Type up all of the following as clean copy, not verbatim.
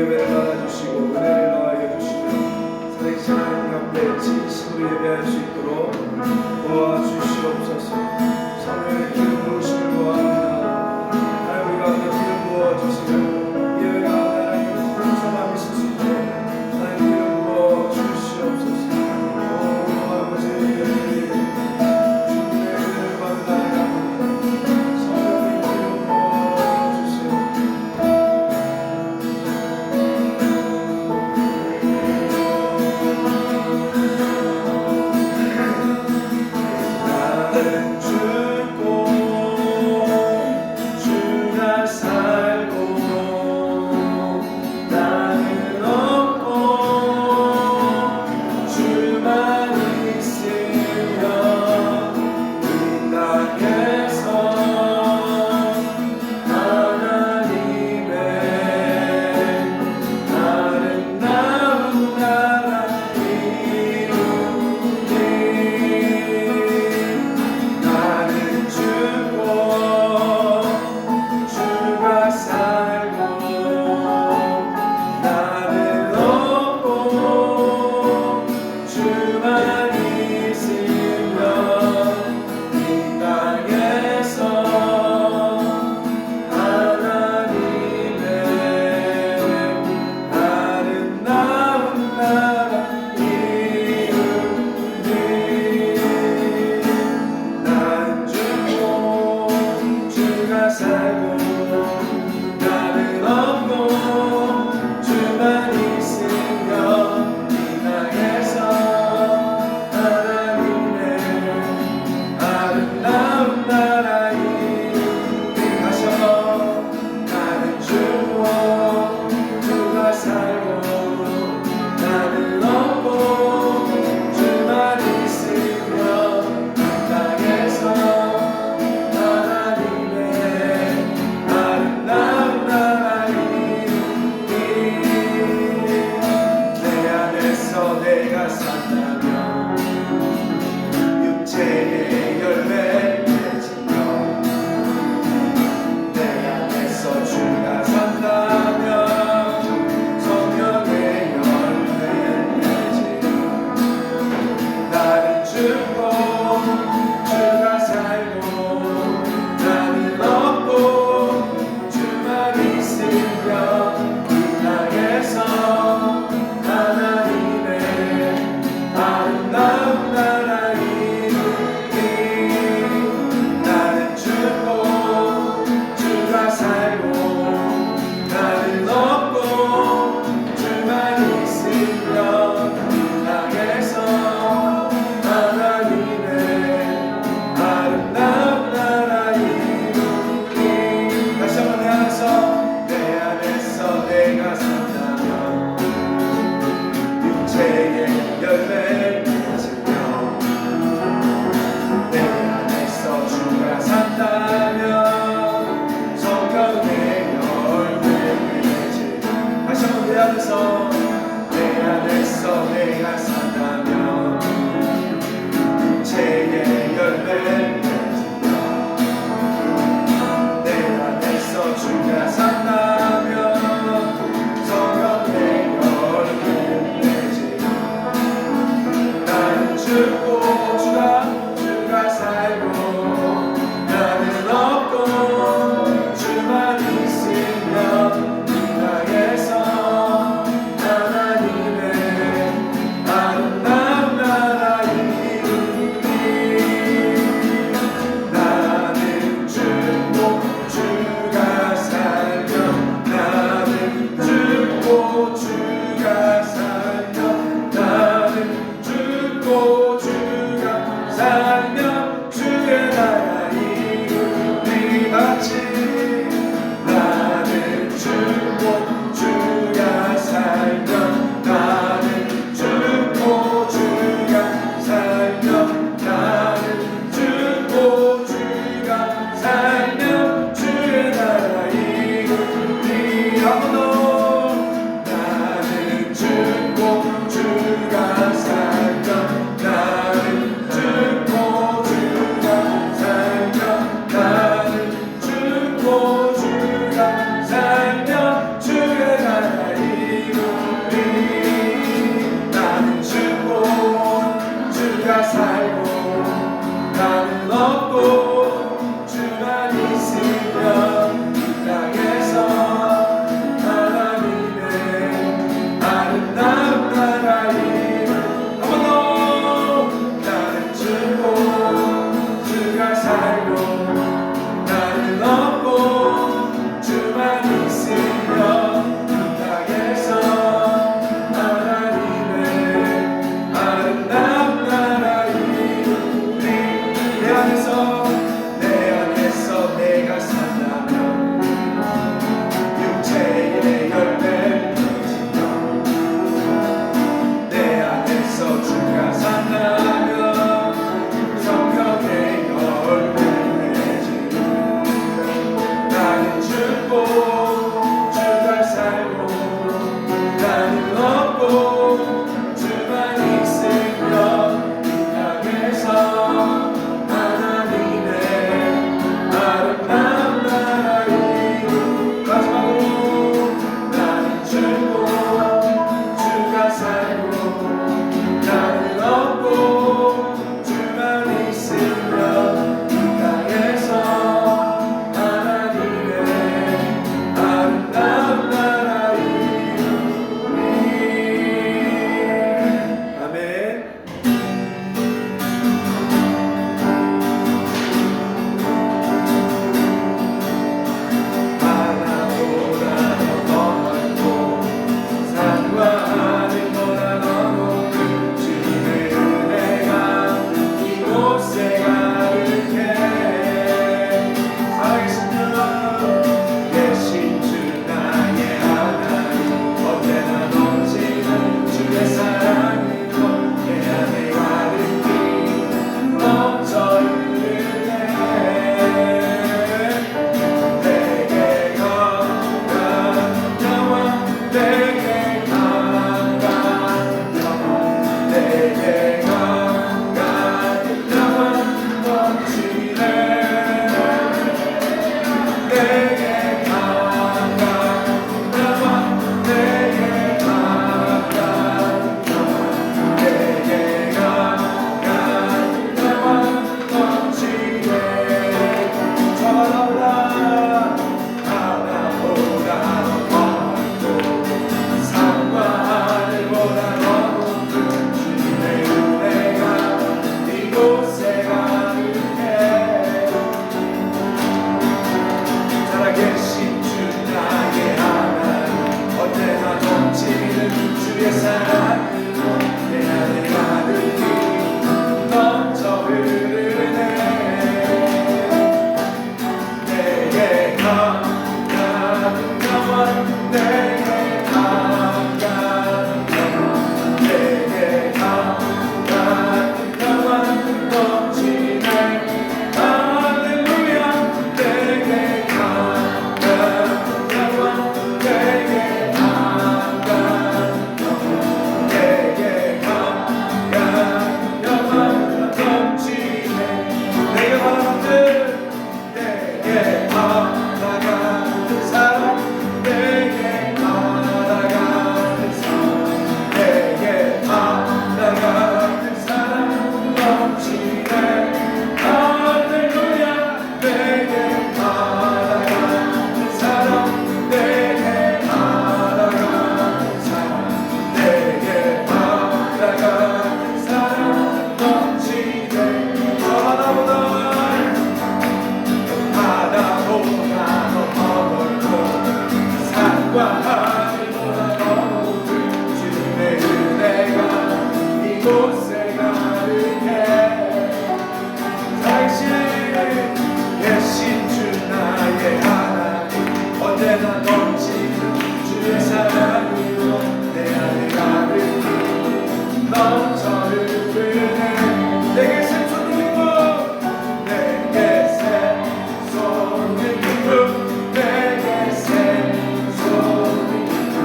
예배를 받아주시고 은혜를 더하여 주시며 살아계신 하나님 앞에 진심으로 예배할 수 있도록 도와주시옵소서. 성령의 기름 부으심을 구합니다. 하나님 우리 가운데 기름 부어주시면 예배가 하나님 풍성함이 있을 수 있도록 하나님 기름 부어주시옵소서. 오 아버지 주님의 은혜를 받으라. 성령의 기름 부어주시옵소서. 나는 죽고 땅과 하늘보다 너무 큰 주님의 은혜가 이곳에 가득해. 당신 계신 주 나의 하나님, 언제나 넘치는 주의 사랑으로 내 안에 가득히 넘쳐를 흐르네. 내게 샘솟는 기쁨, 내게 샘솟는 기쁨, 내게 샘솟는 기쁨,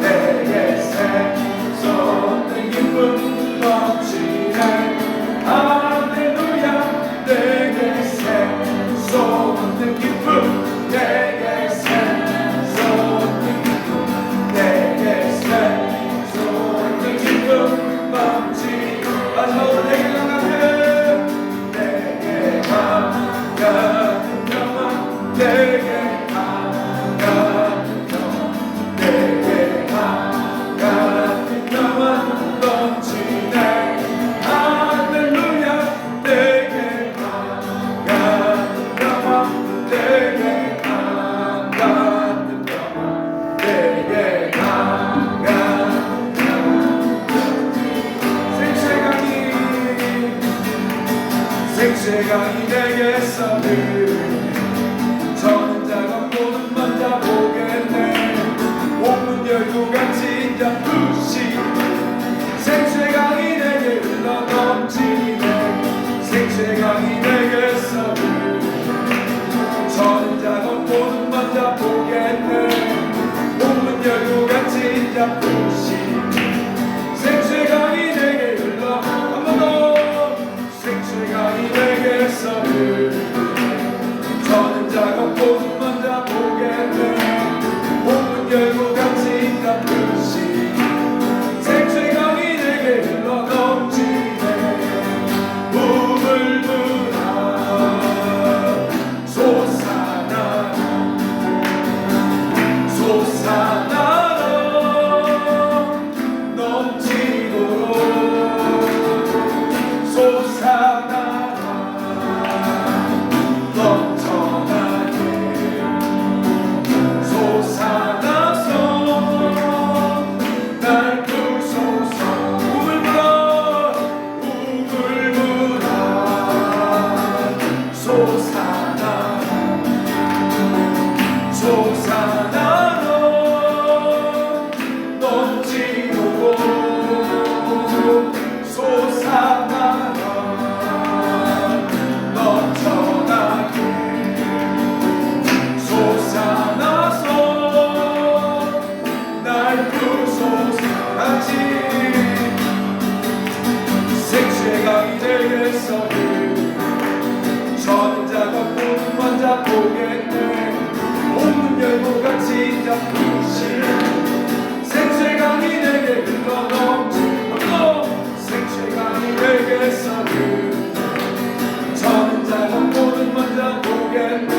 내게 샘솟는 기쁨 넘치네. 할렐루야. 내게 샘솟는 기쁨, 내게 샘솟는 기쁨, 내게 샘솟는 기쁨 넘치네. 마지막으로 내게 강하게, 내게 강한 영원, 내게 강한 영원, 내게 강한 영원 넘치네. 할렐루야. 내게 강한 영원, 내게 강한 영원, 내게 강한 생수강이 내게서 흐르네. 저는 작업보는 먼저 보겠네. 옥문 열고 같이 인자 부시. 생수의 강이 내게 흘러 넘치네. 생수의 강이 내게서 흐르네. 저는 작업보는 먼저 보겠네. 옥문 열고 같이 인자 부시. 생수의 강이 내게 흘러 한 번 더. 생수의 강이 내게서 흐르네. 저는 작업보는 먼저 보겠네. 옥문 열고 같이 인자 부시. 생수의 강이 내게 흘러 넘치네. 우물물아 솟아나라 솟아나라 넘치도록 솟아나라 넘쳐나게 솟아나서 날 부소서. 우물물아 우물물아 솟아나라 솟아나라 넘치도록 솟아나라 넘쳐나게 솟아나서 날 부소서. 같이 생수의 강이 내게서 흐르네. 저는 작업보는 먼저 보겠네. 옥문 열고 같이 인자 부시. 생수의 강이 내게 흘러 넘치고 생수의 강이 내게서 흐르네. 저는 작업보는 먼저 보겠네.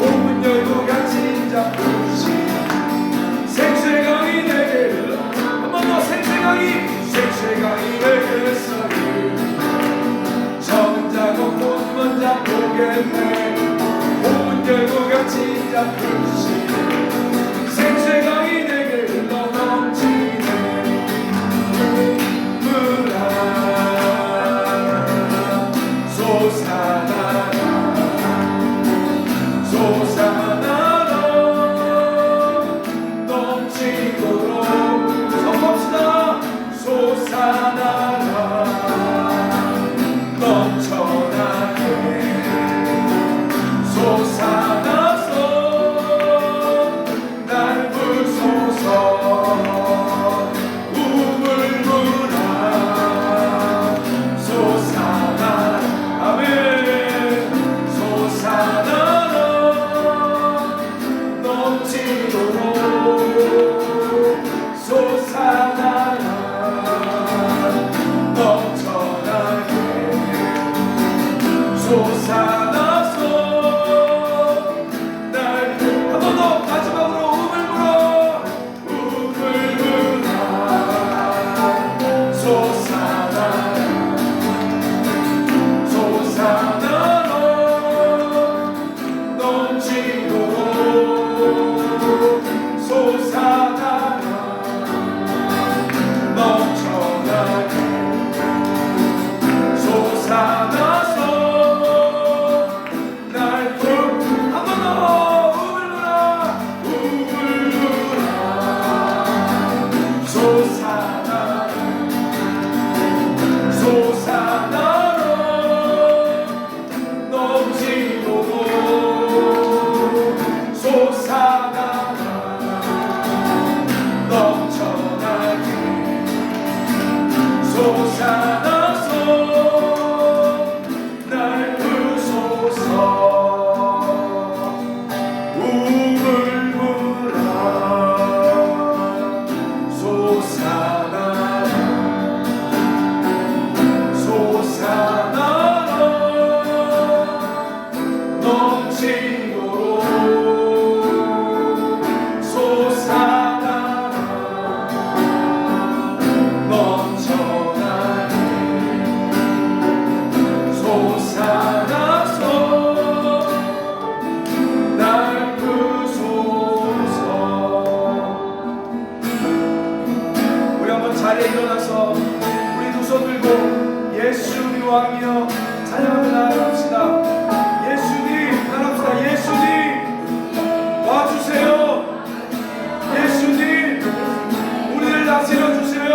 옥문 열고 같이 인자 부시. 생수의 강이 내게 흘러 한 번 더. 생수의 강이 내게서 흐르네. 저는 작업보는 먼저 보겠네. 옥문 열고 같이 인자 부시. 생수의 강이 내게 흘러 넘치네. 물아 솟아나라 솟아나라 넘치도록 선포합시다. 솟아나라 넘쳐나게 솟아나서 자리에 일어나서 우리 두 손 들고 예수 우리 왕이여 찬양하며 나아갑시다. 예수님 나갑시다. 예수님 와주세요. 예수님 우리를 다스려 주세요.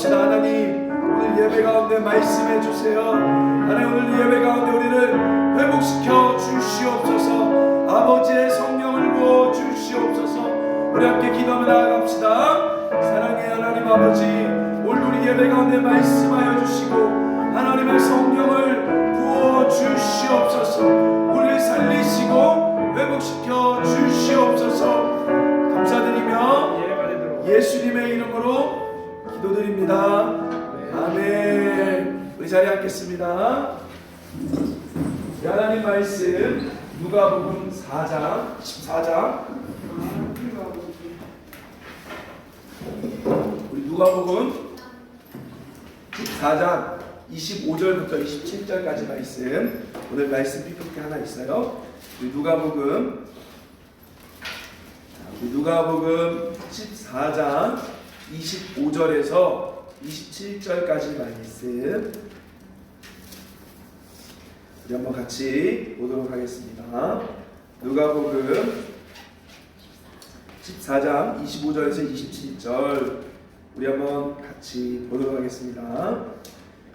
하나님 오늘 예배 가운데 말씀해 주세요. 하나님 오늘 예배 가운데 우리를 회복시켜 주시옵소서. 아버지의 성령을 부어 주시옵소서. 우리 함께 기도하며 나아갑시다. 사랑의 하나님 아버지, 오늘 우리 예배 가운데 말씀하여 주시고 하나님의 성령을 부어 주시옵소서. 우리를 살리시고 회복시켜 주시옵소서. 감사드리며 예수님의 이름으로 기도드립니다. 아멘. 우리 자리에 앉겠습니다. 하나님 말씀 누가복음 4장 14장 우리 누가복음 14장 25절부터 27절까지 말씀, 오늘 말씀 PPT 하나 있어요. 우리 누가복음 14장 25절에서 27절까지 말씀 우리 한번 같이 보도록 하겠습니다. 누가복음 14장 25절에서 27절 우리 한번 같이 보도록 하겠습니다.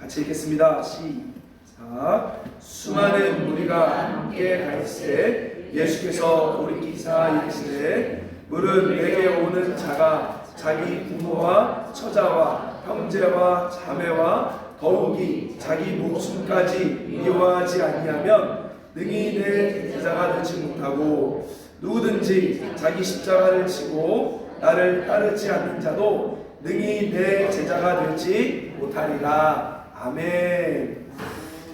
같이 읽겠습니다. 시작. 수많은 무리가 함께 갈새 예수께서 오리기사 이르시되 물은 내게 오는 자가 자기 부모와 처자와 형제와 자매와 더욱이 자기 목숨까지 미워하지 아니하면 능히 내 제자가 되지 못하고, 누구든지 자기 십자가를 지고 나를 따르지 않는 자도 능히 내 제자가 되지 못하리라. 아멘.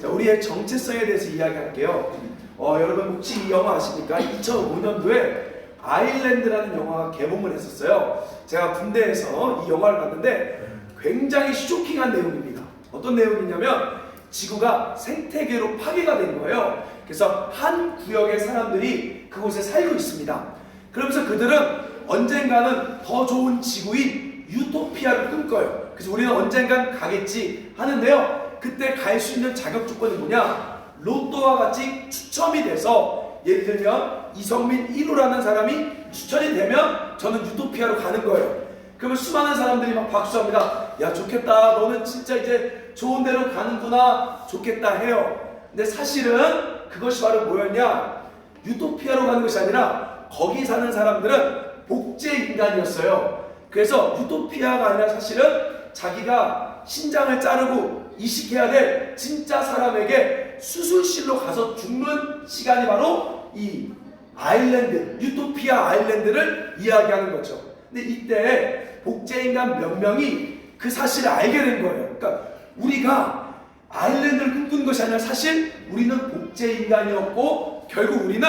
자, 우리의 정체성에 대해서 이야기할게요. 여러분 혹시 이 영화 아십니까? 2005년도에 아일랜드라는 영화가 개봉을 했었어요. 제가 군대에서 이 영화를 봤는데 굉장히 쇼킹한 내용입니다. 어떤 내용이냐면 지구가 생태계로 파괴가 된 거예요. 그래서 한 구역의 사람들이 그곳에 살고 있습니다. 그러면서 그들은 언젠가는 더 좋은 지구인 유토피아를 꿈꿔요. 그래서 우리는 언젠간 가겠지 하는데요. 그때 갈 수 있는 자격 조건이 뭐냐? 로또와 같이 추첨이 돼서, 예를 들면 이성민 1호라는 사람이 추천이 되면 저는 유토피아로 가는 거예요. 그러면 수많은 사람들이 막 박수합니다. 야, 좋겠다. 너는 진짜 이제 좋은 데로 가는구나. 좋겠다 해요. 근데 사실은 그것이 바로 뭐였냐? 유토피아로 가는 것이 아니라 거기 사는 사람들은 복제 인간이었어요. 그래서 유토피아가 아니라 사실은 자기가 신장을 자르고 이식해야 될 진짜 사람에게 수술실로 가서 죽는 시간이 바로 이 아일랜드, 유토피아 아일랜드를 이야기하는 거죠. 근데 이때 복제인간 몇 명이 그 사실을 알게 된 거예요. 그러니까 우리가 아일랜드를 꿈꾸는 것이 아니라 사실 우리는 복제인간이었고 결국 우리는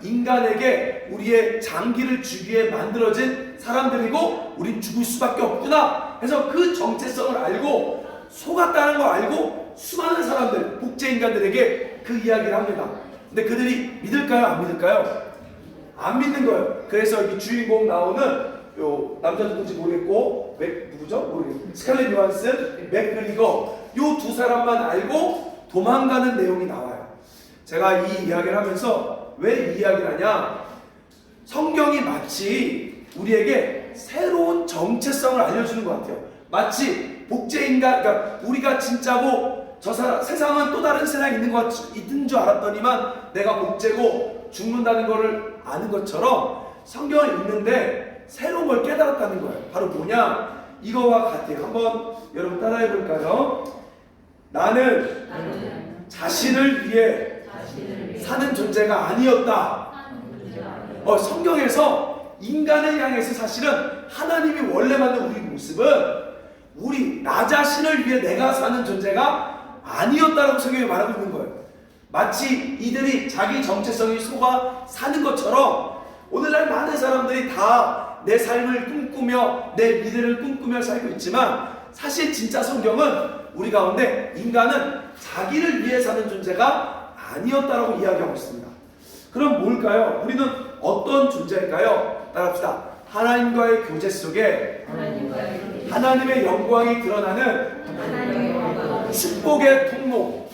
인간에게 우리의 장기를 주기에 만들어진 사람들이고 우린 죽을 수밖에 없구나 해서 그 정체성을 알고 속았다는 거 알고 수많은 사람들, 복제인간들에게 그 이야기를 합니다. 근데 그들이 믿을까요? 안 믿을까요? 안 믿는 거예요. 그래서 이 주인공 나오는 요 남자 누군지 모르겠고 누구죠? 모르겠고 스칼렛 요한슨, 맥 그리거 요 두 사람만 알고 도망가는 내용이 나와요. 제가 이 이야기를 하면서 왜 이 이야기를 하냐? 성경이 마치 우리에게 새로운 정체성을 알려주는 것 같아요. 마치 복제인간, 그러니까 우리가 진짜고 저 사람, 세상은 또 다른 세상이 있는 줄 알았더니만 내가 복제고 죽는다는 것을 아는 것처럼 성경을 읽는데 새로운 걸 깨달았다는 거예요. 바로 뭐냐? 이거와 같아요. 한번 여러분 따라해 볼까요? 나는 자신을 위해 사는 존재가 아니었다. 성경에서 인간을 향해서 사실은 하나님이 원래 만든 우리 모습은 나 자신을 위해 내가 사는 존재가 아니었다라고 성경이 말하고 있는 거예요. 마치 이들이 자기 정체성이 속아 사는 것처럼 오늘날 많은 사람들이 다 내 삶을 꿈꾸며 내 미래를 꿈꾸며 살고 있지만 사실 진짜 성경은 우리 가운데 인간은 자기를 위해 사는 존재가 아니었다라고 이야기하고 있습니다. 그럼 뭘까요? 우리는 어떤 존재일까요? 따라합시다. 하나님과의 교제 속에 하나님의 영광이 드러나는 축복의 통로.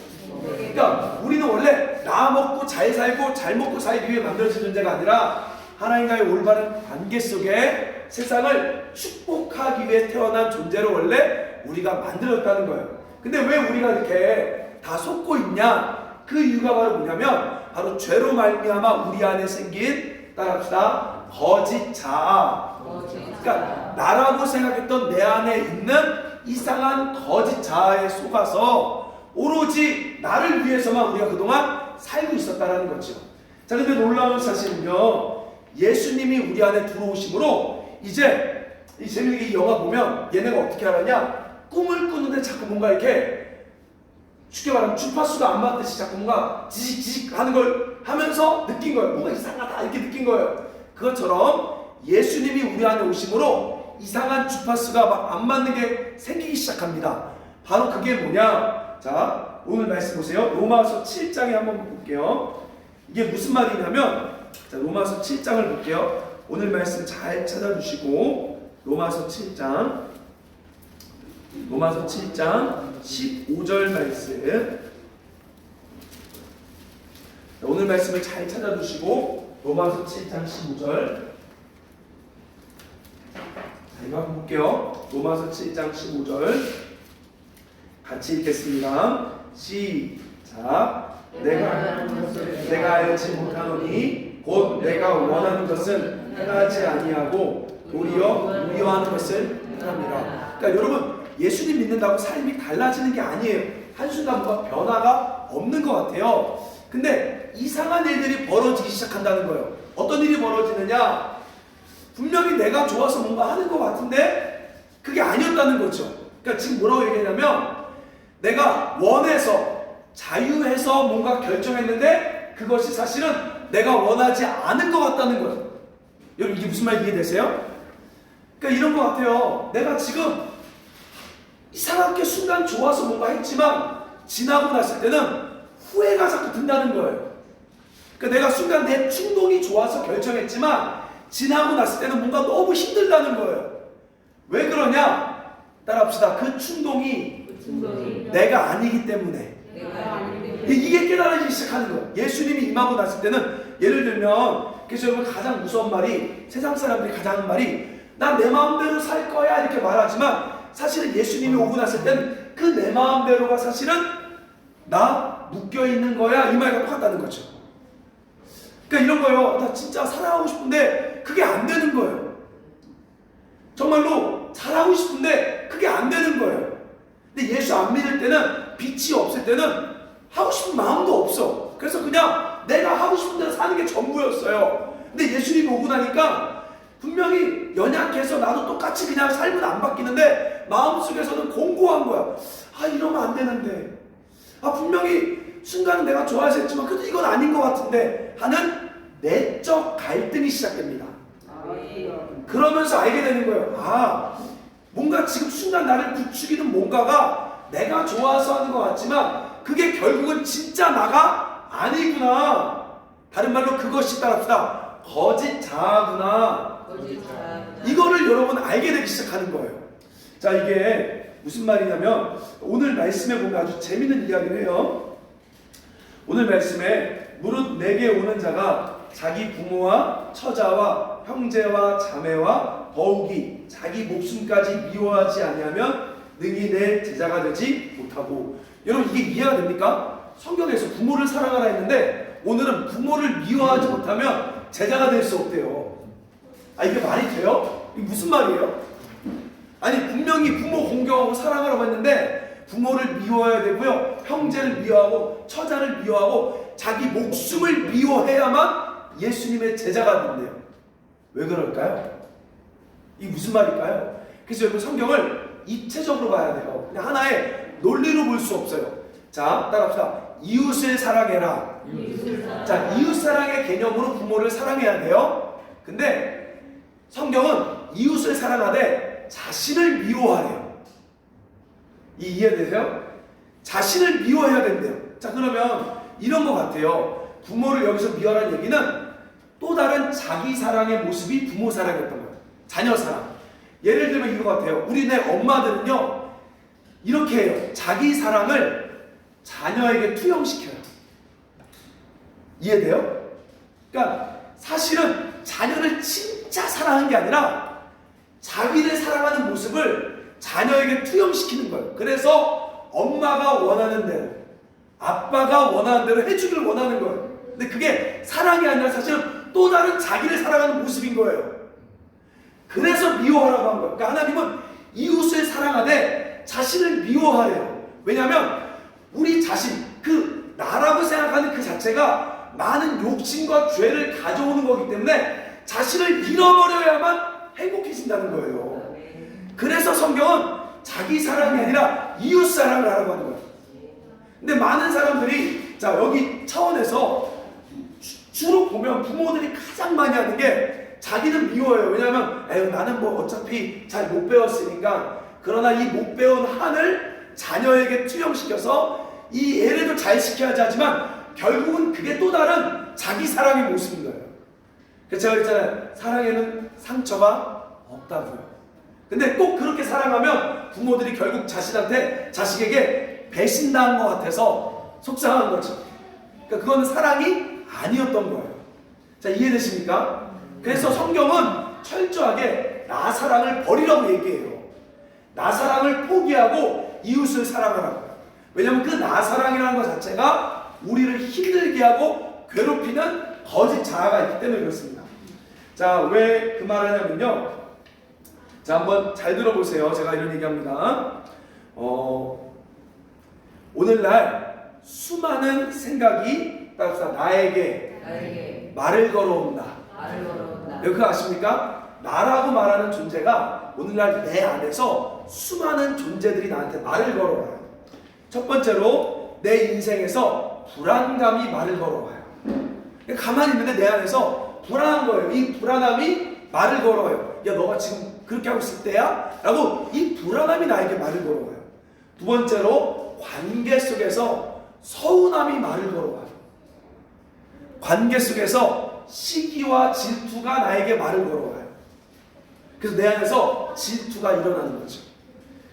그러니까 우리는 원래 나 먹고 잘 살고 잘 먹고 살기 위해 만들어진 존재가 아니라 하나님과의 올바른 관계 속에 세상을 축복하기 위해 태어난 존재로 원래 우리가 만들어졌다는 거예요. 근데 왜 우리가 이렇게 다 속고 있냐? 그 이유가 바로 뭐냐면 바로 죄로 말미암아 우리 안에 생긴, 따라합시다, 거짓 자아. 그러니까 나라고 생각했던 내 안에 있는 이상한 거짓 자아에 속아서 오로지 나를 위해서만 우리가 그동안 살고 있었다는 거죠. 자, 근데 놀라운 사실은요, 예수님이 우리 안에 들어오심으로 이제 이 재미있게 이 영화 보면 얘네가 어떻게 하느냐, 꿈을 꾸는데 자꾸 뭔가 이렇게 쉽게 말하면 주파수가 안 맞듯이 자꾸 뭔가 지직지직 하는 걸 하면서 느낀 거예요. 뭔가 이상하다 이렇게 느낀 거예요. 그것처럼 예수님이 우리 안에 오심으로 이상한 주파수가 막 안 맞는 게 생기기 시작합니다. 바로 그게 뭐냐? 자, 오늘 말씀 보세요. 로마서 7장에 한번 볼게요. 이게 무슨 말이냐면, 자, 로마서 7장을 볼게요. 오늘 말씀 잘 찾아주시고, 로마서 7장 15절 말씀. 오늘 말씀을 잘 찾아주시고, 로마서 7장 15절. 자, 이거 한번 볼게요. 로마서 7장 15절. 같이 읽겠습니다. 시작. 내가 알지 못하노니 곧 내가 원하는 것은 행하지 아니하고 도리어 우려하는 것을 행함이라. 그러니까 여러분, 예수님 믿는다고 삶이 달라지는 게 아니에요. 한순간 뭔가 변화가 없는 것 같아요. 근데 이상한 일들이 벌어지기 시작한다는 거예요. 어떤 일이 벌어지느냐? 분명히 내가 좋아서 뭔가 하는 것 같은데 그게 아니었다는 거죠. 그러니까 지금 뭐라고 얘기하냐면, 내가 원해서 자유해서 뭔가 결정했는데 그것이 사실은 내가 원하지 않은 것 같다는 거예요. 여러분 이게 무슨 말 이해되세요? 그러니까 이런 것 같아요. 내가 지금 이상하게 순간 좋아서 뭔가 했지만 지나고 났을 때는 후회가 자꾸 든다는 거예요. 그러니까 내가 순간 내 충동이 좋아서 결정했지만 지나고 났을 때는 뭔가 너무 힘들다는 거예요. 왜 그러냐? 따라합시다. 그 충동이 내가 아니기 때문에. 이게 깨달아지기 시작하는 거예요. 예수님이 임하고 났을 때는 예를 들면 그래서 여러분 가장 무서운 말이 세상 사람들이 가장 하는 말이 나 내 마음대로 살 거야 이렇게 말하지만 사실은 예수님이 오고 났을 때는 그 내 마음대로가 사실은 나 묶여있는 거야 이 말과 똑같다는 거죠. 그러니까 이런 거예요. 나 진짜 사랑하고 싶은데 그게 안 되는 거예요. 정말로 잘하고 싶은데 그게 안 되는 거예요. 근데 예수 안 믿을 때는 빛이 없을 때는 하고 싶은 마음도 없어. 그래서 그냥 내가 하고 싶은 대로 사는 게 전부였어요. 근데 예수님이 오고 나니까 분명히 연약해서 나도 똑같이 그냥 삶은 안 바뀌는데 마음속에서는 공고한 거야. 아 이러면 안 되는데, 아 분명히 순간은 내가 좋아해서 했지만 그래도 이건 아닌 것 같은데 하는 내적 갈등이 시작됩니다. 그러면서 알게 되는 거예요. 아 뭔가 지금 순간 나를 부추기는 뭔가가 내가 좋아서 하는 것 같지만 그게 결국은 진짜 나가 아니구나. 다른 말로 그것이 따라합시다. 거짓 자아구나. 이거를 여러분 알게 되기 시작하는 거예요. 자, 이게 무슨 말이냐면 오늘 말씀에 보면 아주 재밌는 이야기를 해요. 오늘 말씀에 무릇 내게 오는 자가 자기 부모와 처자와 형제와 자매와 더욱이 자기 목숨까지 미워하지 아니하면 능히 내 제자가 되지 못하고. 여러분 이게 이해가 됩니까? 성경에서 부모를 사랑하라 했는데 오늘은 부모를 미워하지 못하면 제자가 될 수 없대요. 아 이게 말이 돼요? 이게 무슨 말이에요? 아니 분명히 부모 공경하고 사랑하라고 했는데 부모를 미워해야 되고요, 형제를 미워하고 처자를 미워하고 자기 목숨을 미워해야만 예수님의 제자가 된대요. 왜 그럴까요? 이게 무슨 말일까요? 그래서 여러분 성경을 입체적으로 봐야 돼요. 그냥 하나의 논리로 볼 수 없어요. 자, 따라합시다. 이웃을 사랑해라. 자, 이웃사랑의 개념으로 부모를 사랑해야 돼요. 근데 성경은 이웃을 사랑하되 자신을 미워하래요. 이해되세요? 자신을 미워해야 된대요. 자, 그러면 이런 것 같아요. 부모를 여기서 미워하라는 얘기는 또 다른 자기 사랑의 모습이 부모 사랑이었던 거예요. 자녀 사랑. 예를 들면 이거 같아요. 우리네 엄마들은요 이렇게 해요. 자기 사랑을 자녀에게 투영시켜요. 이해돼요? 그러니까 사실은 자녀를 진짜 사랑하는 게 아니라 자기를 사랑하는 모습을 자녀에게 투영시키는 거예요. 그래서 엄마가 원하는 대로, 아빠가 원하는 대로 해주길 원하는 거예요. 근데 그게 사랑이 아니라 사실은 또 다른 자기를 사랑하는 모습인 거예요. 그래서 미워하라고 한 거예요. 그러니까 하나님은 이웃을 사랑하되 자신을 미워하래요. 왜냐하면 우리 자신, 그 나라고 생각하는 그 자체가 많은 욕심과 죄를 가져오는 거기 때문에 자신을 잃어버려야만 행복해진다는 거예요. 그래서 성경은 자기 사랑이 아니라 이웃 사랑을 하라고 하는 거예요. 근데 많은 사람들이 자 여기 차원에서 주로 보면 부모들이 가장 많이 하는 게 자기는 미워해요. 왜냐하면 에휴 나는 뭐 어차피 잘 못 배웠으니까. 그러나 이 못 배운 한을 자녀에게 투영시켜서 이 애래도 잘 시켜야지 하지만 결국은 그게 또 다른 자기 사랑의 모습인 거예요. 그래서 제가 그랬잖아요. 사랑에는 상처가 없다고요. 근데 꼭 그렇게 사랑하면 부모들이 결국 자식에게 배신당한 것 같아서 속상한 거죠. 그러니까 그건 사랑이 아니었던 거예요. 자, 이해되십니까? 그래서 성경은 철저하게 나 사랑을 버리라고 얘기해요. 나 사랑을 포기하고 이웃을 사랑하라고. 왜냐하면 그 나 사랑이라는 것 자체가 우리를 힘들게 하고 괴롭히는 거짓 자아가 있기 때문에 그렇습니다. 자, 왜 그 말을 하냐면요. 자, 한번 잘 들어보세요. 제가 이런 얘기합니다. 오늘날 수많은 생각이 나에게 말을 걸어온다. 그거 아십니까? 나라고 말하는 존재가 오늘날 내 안에서 수많은 존재들이 나한테 말을 걸어와요. 첫 번째로 내 인생에서 불안감이 말을 걸어와요. 가만히 있는데 내 안에서 불안한 거예요. 이 불안함이 말을 걸어요. 야, 너가 지금 그렇게 하고 있을 때야? 라고 이 불안함이 나에게 말을 걸어와요. 두 번째로 관계 속에서 서운함이 말을 걸어와요. 관계 속에서 시기와 질투가 나에게 말을 걸어와요. 그래서 내 안에서 질투가 일어나는 거죠.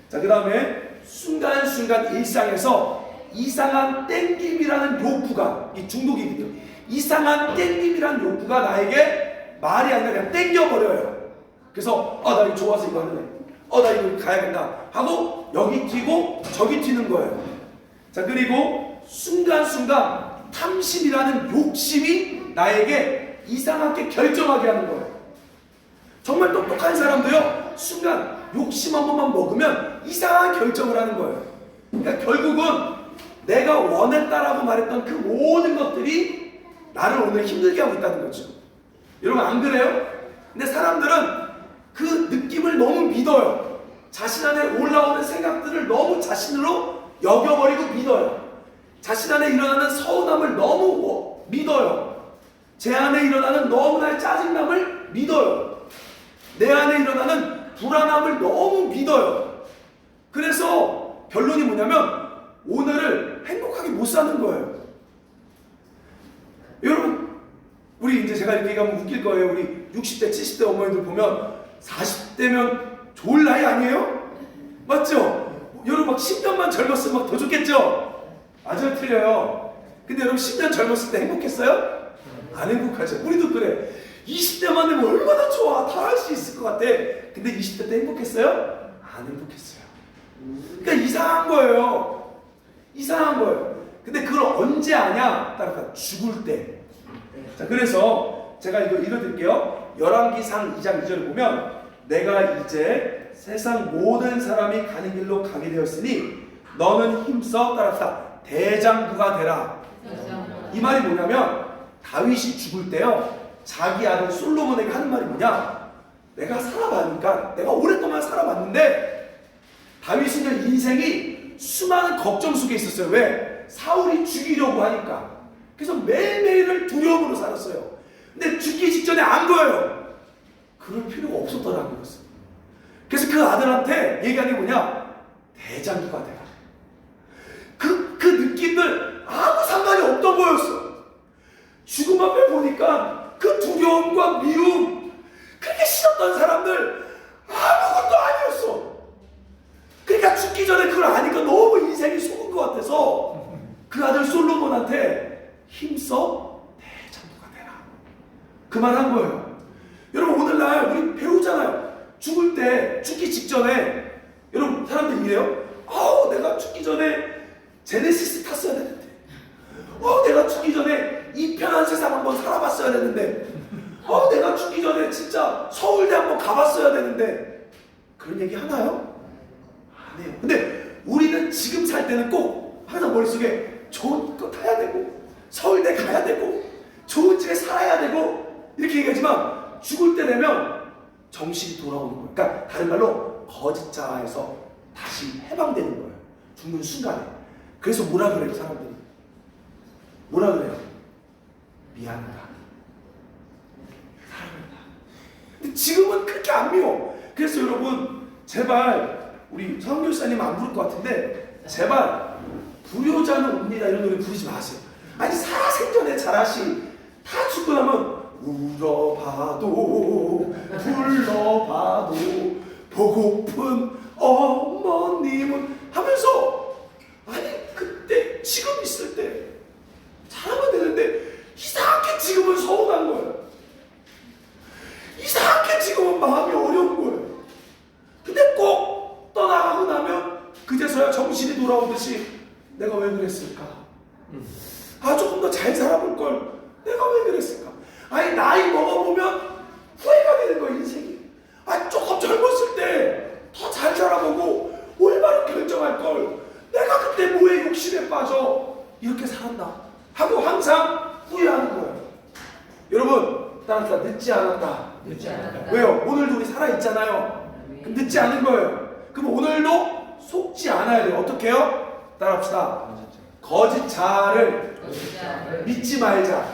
자, 그 다음에 순간순간 일상에서 이상한 땡김이라는 욕구가, 이 중독이거든요. 이상한 땡김이라는 욕구가 나에게 말이 아니라 그냥 땡겨버려요. 그래서 나 이거 좋아서 이거 하는 거야. 나 이거 가야겠다 하고 여기 튀고 저기 튀는 거예요. 자, 그리고 순간순간 탐심이라는 욕심이 나에게 이상하게 결정하게 하는 거예요. 정말 똑똑한 사람도요, 순간 욕심 한 번만 먹으면 이상한 결정을 하는 거예요. 그러니까 결국은 내가 원했다라고 말했던 그 모든 것들이 나를 오늘 힘들게 하고 있다는 거죠. 여러분 안 그래요? 근데 사람들은 그 느낌을 너무 믿어요. 자신 안에 올라오는 생각들을 너무 자신으로 여겨버리고 믿어요. 자신 안에 일어나는 서운함을 너무 믿어요. 제 안에 일어나는 너무나의 짜증남을 믿어요. 내 안에 일어나는 불안함을 너무 믿어요. 그래서 결론이 뭐냐면 오늘을 행복하게 못 사는 거예요. 여러분, 우리 이제 제가 이렇게 얘기하면 웃길 거예요. 우리 60대, 70대 어머니들 보면 40대면 좋을 나이 아니에요? 맞죠? 여러분 막 10년만 젊었으면 막 더 좋겠죠? 맞아요, 틀려요. 근데 여러분 10년 젊었을 때 행복했어요? 안 행복하죠. 우리도 그래. 20대만 되면 얼마나 좋아. 다 할 수 있을 것 같아. 근데 20대 때 행복했어요? 안 행복했어요. 그러니까 이상한 거예요. 이상한 거예요. 근데 그걸 언제 아냐? 따라서 죽을 때. 자, 그래서 제가 이거 읽어드릴게요. 열왕기상 2장 2절을 보면 내가 이제 세상 모든 사람이 가는 길로 가게 되었으니 너는 힘써 따라서 대장부가 되라. 이 말이 뭐냐면 다윗이 죽을 때요, 자기 아들 솔로몬에게 하는 말이 뭐냐? 내가 살아봤으니까, 내가 오랫동안 살아봤는데 다윗은 인생이 수많은 걱정 속에 있었어요. 왜? 사울이 죽이려고 하니까. 그래서 매일매일을 두려움으로 살았어요. 근데 죽기 직전에 안 거예요. 그럴 필요가 없었더라는 거였어요. 그래서 그 아들한테 얘기하는 게 뭐냐? 대장부가 되라. 그 느낌들 아무 상관이 없던 거였어. 죽음 앞에 보니까 그 두려움과 미움, 그렇게 싫었던 사람들 아무것도 아니었어. 그러니까 죽기 전에 그걸 아니까 너무 인생이 속은 것 같아서 그 아들 솔로몬한테 힘써 대장부가 되라. 그 말 한 거예요. 여러분 오늘날 우리 배우잖아요. 죽을 때, 죽기 직전에 여러분 사람들이 이래요. 내가 죽기 전에 제네시스 탔어야 되는데, 내가 죽기 전에 이 편한 세상 한번 살아봤어야 되는데, 내가 죽기 전에 진짜 서울대 한번 가봤어야 되는데, 그런 얘기 하나요? 안 해요. 근데 우리는 지금 살 때는 꼭 항상 머릿속에 좋은 거 타야 되고, 서울대 가야 되고, 좋은 집에 살아야 되고 이렇게 얘기하지만 죽을 때 되면 정신이 돌아오는 거예요. 그러니까 다른 말로 거짓자에서 다시 해방되는 거예요. 죽는 순간에. 그래서 뭐라 그래요, 사람들이? 뭐라 그래요? 미안하다. 사랑한다. 근데 지금은 그렇게 안 미워. 그래서 여러분, 제발, 우리 성교사님 안 부를 것 같은데, 제발, 불효자는 옵니다. 이런 노래 부르지 마세요. 아니, 살아생전에 잘하시, 다 죽고 나면, 울어봐도, 불러봐도, 보고픈 어머님은 하면서, 아니, 그때, 지금 있을 때, 잘하면 되는데 이상하게 지금은 서운한 거예요. 이상하게 지금은 마음이 어려운 거예요. 근데 꼭 떠나가고 나면 그제서야 정신이 돌아오듯이 내가 왜 그랬을까? 조금 더 잘 살아볼 걸 내가 왜 그랬을까? 아니 나이 먹어보면 후회가 되는 거야 인생이. 조금 젊었을 때 더 잘 살아보고 올바로 결정할 걸 내가 그때 뭐에 욕심에 빠져 이렇게 살았나? 하고 항상 후회하는 거예요. 여러분, 따라서 늦지 않았다. 늦지 않았다. 왜요? 오늘도 우리 살아있잖아요. 그럼 늦지 않은 거예요. 그럼 오늘도 속지 않아야 돼요. 어떻게 해요? 따라합시다. 거짓자를 믿지 말자.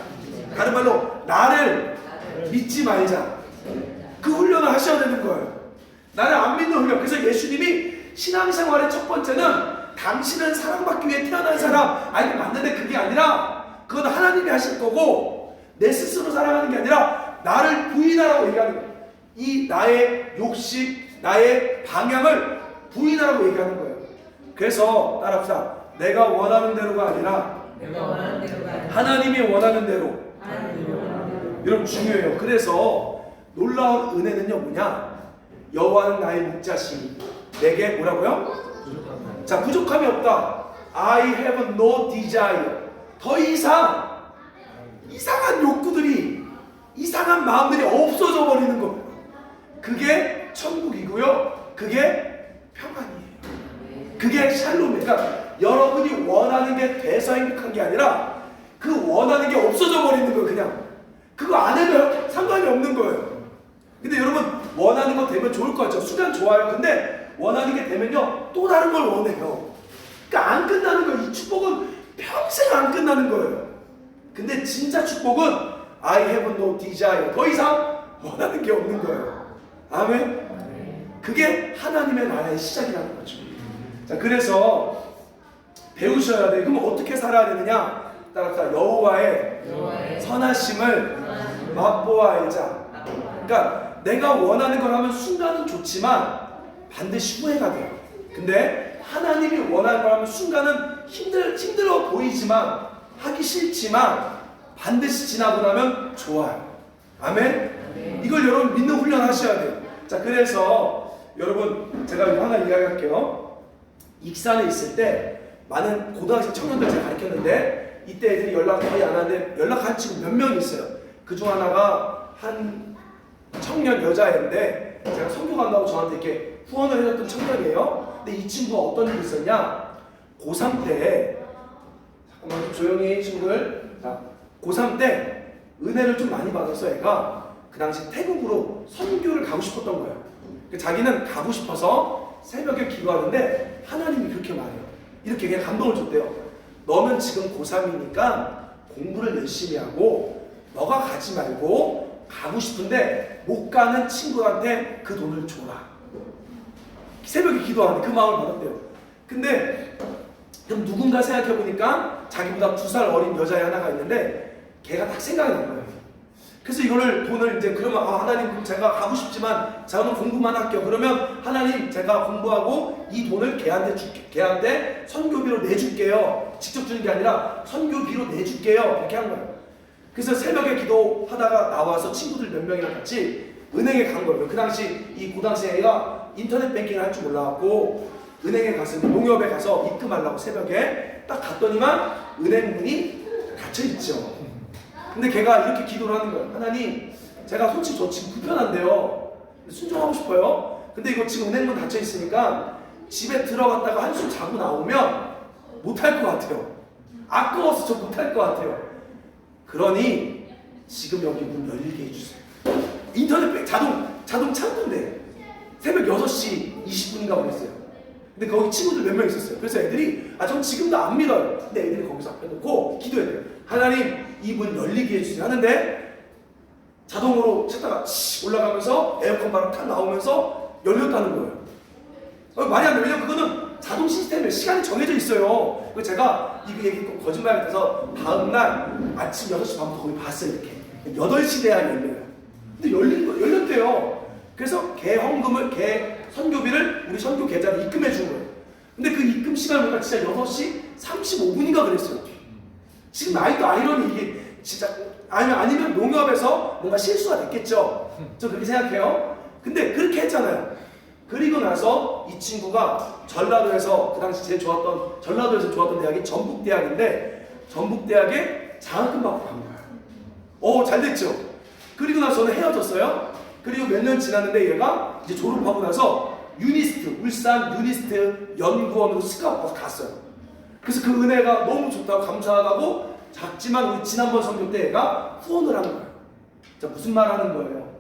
다른 말로 나를 믿지 말자. 그 훈련을 하셔야 되는 거예요. 나를 안 믿는 훈련. 그래서 예수님이 신앙생활의 첫 번째는 당신은 사랑받기 위해 태어난 사람. 아니 맞는데 그게 아니라 그건 하나님이 하실 거고 내 스스로 사랑하는 게 아니라 나를 부인하라고 얘기하는 거예요. 이 나의 욕심, 나의 방향을 부인하라고 얘기하는 거예요. 그래서 따라합시다. 내가 원하는 대로가 아니라 하나님이 원하는 대로. 여러분 중요해요. 그래서 놀라운 은혜는요 뭐냐? 여호와는 나의 목자시니 내게 뭐라고요? 자, 부족함이 없다. I have no desire. 더 이상 이상한 욕구들이, 이상한 마음들이 없어져 버리는 겁니다. 그게 천국이고요. 그게 평안이에요. 그게 샬롬이에요. 그러니까 여러분이 원하는 게 돼서 행복한 게 아니라 그 원하는 게 없어져 버리는 거예요. 그냥 그거 안 해도 상관이 없는 거예요. 근데 여러분 원하는 거 되면 좋을 것 같죠? 순간 좋아요. 근데 원하는 게 되면요 또 다른 걸 원해요. 그러니까 안 끝나는 거예요. 이 축복은 평생 안 끝나는 거예요. 근데 진짜 축복은 I have no desire. 더 이상 원하는 게 없는 거예요. 아멘? 그게 하나님의 나라의 시작이라는 거죠. 자, 그래서 배우셔야 돼요. 그럼 어떻게 살아야 되느냐? 따라서 여호와의 선하심을 맛보아 알자. 그러니까 내가 원하는 걸 하면 순간은 좋지만 반드시 후회가 돼요. 근데 하나님이 원하는 걸 하면 순간은 힘들어 보이지만 하기 싫지만 반드시 지나고 나면 좋아요. 아멘? 이걸 여러분 믿는 훈련 하셔야 돼요. 자, 그래서 여러분 제가 이거 하나 이야기할게요. 익산에 있을 때 많은 고등학생 청년들 제가 가르쳤는데 이때 애들이 연락 거의 안 하는데 연락한 친구 몇 명 있어요. 그중 하나가 한 청년 여자애인데 제가 선교 간다고 저한테 이렇게 후원을 해줬던 청년이에요. 근데 이 친구가 어떤 일이 있었냐? 고3 때 잠깐만 좀 조용히 해 친구들. 자, 고3 때 은혜를 좀 많이 받아서 애가 그 당시 태국으로 선교를 가고 싶었던 거예요. 자기는 가고 싶어서 새벽에 기도하는데 하나님이 그렇게 말해요. 이렇게 그냥 감동을 줬대요. 너는 지금 고3이니까 공부를 열심히 하고 너가 가지 말고 가고 싶은데 못 가는 친구한테 그 돈을 줘라. 새벽에 기도하는데 그 마음을 받았대요. 근데 그럼 누군가 생각해보니까 자기보다 2살 어린 여자애 하나가 있는데 걔가 딱 생각이 난 거예요. 그래서 이거를 돈을 이제 그러면 하나님 제가 가고 싶지만 저는 공부만 할게요. 그러면 하나님 제가 공부하고 이 돈을 걔한테 줄게. 걔한테 선교비로 내줄게요. 직접 주는 게 아니라 선교비로 내줄게요. 이렇게 한 거예요. 그래서 새벽에 기도하다가 나와서 친구들 몇 명이랑 같이 은행에 간 거예요. 그 당시 이 고등학생 애가 인터넷 뱅킹을 할 줄 몰라갖고 은행에 가서 농협에 가서 입금하려고 새벽에 딱 갔더니만 은행 문이 닫혀있죠. 근데 걔가 이렇게 기도를 하는 거예요. 하나님, 제가 솔직히 저 지금 불편한데요. 순종하고 싶어요. 근데 이거 지금 은행문 닫혀 있으니까 집에 들어갔다가 한숨 자고 나오면 못할 것 같아요. 아까워서 저 못할 것 같아요. 그러니 지금 여기 문 열리게 해주세요. 인터넷 자동 창구인데 새벽 6시 20분인가 그랬어요. 근데 거기 친구들 몇 명 있었어요. 그래서 애들이 전 지금도 안 믿어요. 근데 애들이 거기서 앞에 놓고 기도했대요. 하나님 이 문 열리게 해주세요 하는데 자동으로 찾다가 올라가면서 에어컨 바람 탁 나오면서 열렸다는 거예요. 말이 안 돼요. 왜냐면 그거는 자동 시스템에 시간이 정해져 있어요. 그래서 제가 이 얘기 거짓말 같아서 다음날 아침 6시 반부터 거기 봤어요. 이렇게 8시 돼야 열려요. 근데 열렸대요. 그래서 걔 헌금을, 걔 선교비를 우리 선교 계좌로 입금해 준 거예요. 근데 그 입금 시간을 보니까 진짜 6시 35분인가 그랬어요. 지금 나이도 아이러니 이게 진짜 아니면 농협에서 뭔가 실수가 됐겠죠. 저 그렇게 생각해요. 근데 그렇게 했잖아요. 그리고 나서 이 친구가 전라도에서 그 당시 제일 좋았던 전라도에서 좋았던 대학이 전북대학인데 전북대학에 장학금 받고 간 거예요. 잘 됐죠. 그리고 나서 저는 헤어졌어요. 그리고 몇 년 지났는데 얘가 이제 졸업하고 나서 유니스트, 울산 유니스트 연구원으로 스카우트 가서 갔어요. 그래서 그 은혜가 너무 좋다고 감사하다고 작지만 우리 지난번 선교 때 얘가 후원을 한 거예요. 자, 무슨 말 하는 거예요?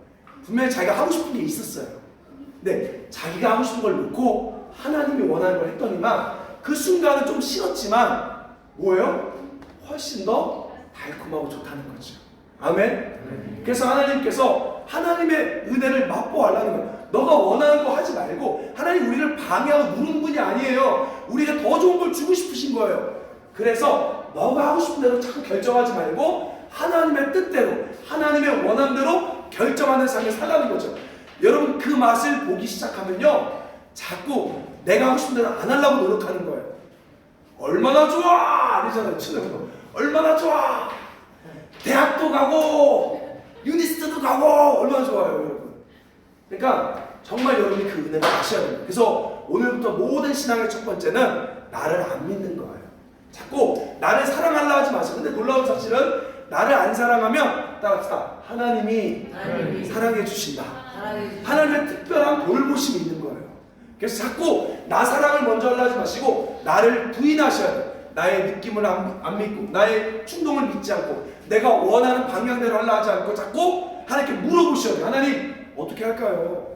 분명히 자기가 하고 싶은 게 있었어요. 근데 자기가 하고 싶은 걸 놓고 하나님이 원하는 걸 했더니만 그 순간은 좀 싫었지만 뭐예요? 훨씬 더 달콤하고 좋다는 거죠. 아멘. 그래서 하나님께서 하나님의 은혜를 맛보아하려는 거예요. 너가 원하는 거 하지 말고 하나님 우리를 방해하고 누르는 분이 아니에요. 우리가 더 좋은 걸 주고 싶으신 거예요. 그래서 너가 하고 싶은 대로 자꾸 결정하지 말고 하나님의 뜻대로 하나님의 원함대로 결정하는 삶을 살라는 거죠. 여러분 그 맛을 보기 시작하면요 자꾸 내가 하고 싶은 대로 안 하려고 노력하는 거예요. 얼마나 좋아! 이러잖아요. 치는 얼마나 좋아! 대학도 가고 유니스트도 가고 얼마나 좋아요 여러분. 그러니까 정말 여러분이 그 은혜를 아셔야 됩니다. 그래서 오늘부터 모든 신앙의 첫 번째는 나를 안 믿는 거예요. 자꾸 나를 사랑하려 하지 마세요. 근데 놀라운 사실은 나를 안 사랑하면 따라합시다. 하나님이 사랑해 주신다. 하나님의 특별한 돌보심이 있는 거예요. 그래서 자꾸 나 사랑을 먼저 하려 하지 마시고 나를 부인하셔야 돼요. 나의 느낌을 안 믿고 나의 충동을 믿지 않고 내가 원하는 방향대로 하려 하지 않고 자꾸 하나님께 물어보셔야 돼요. 하나님 어떻게 할까요?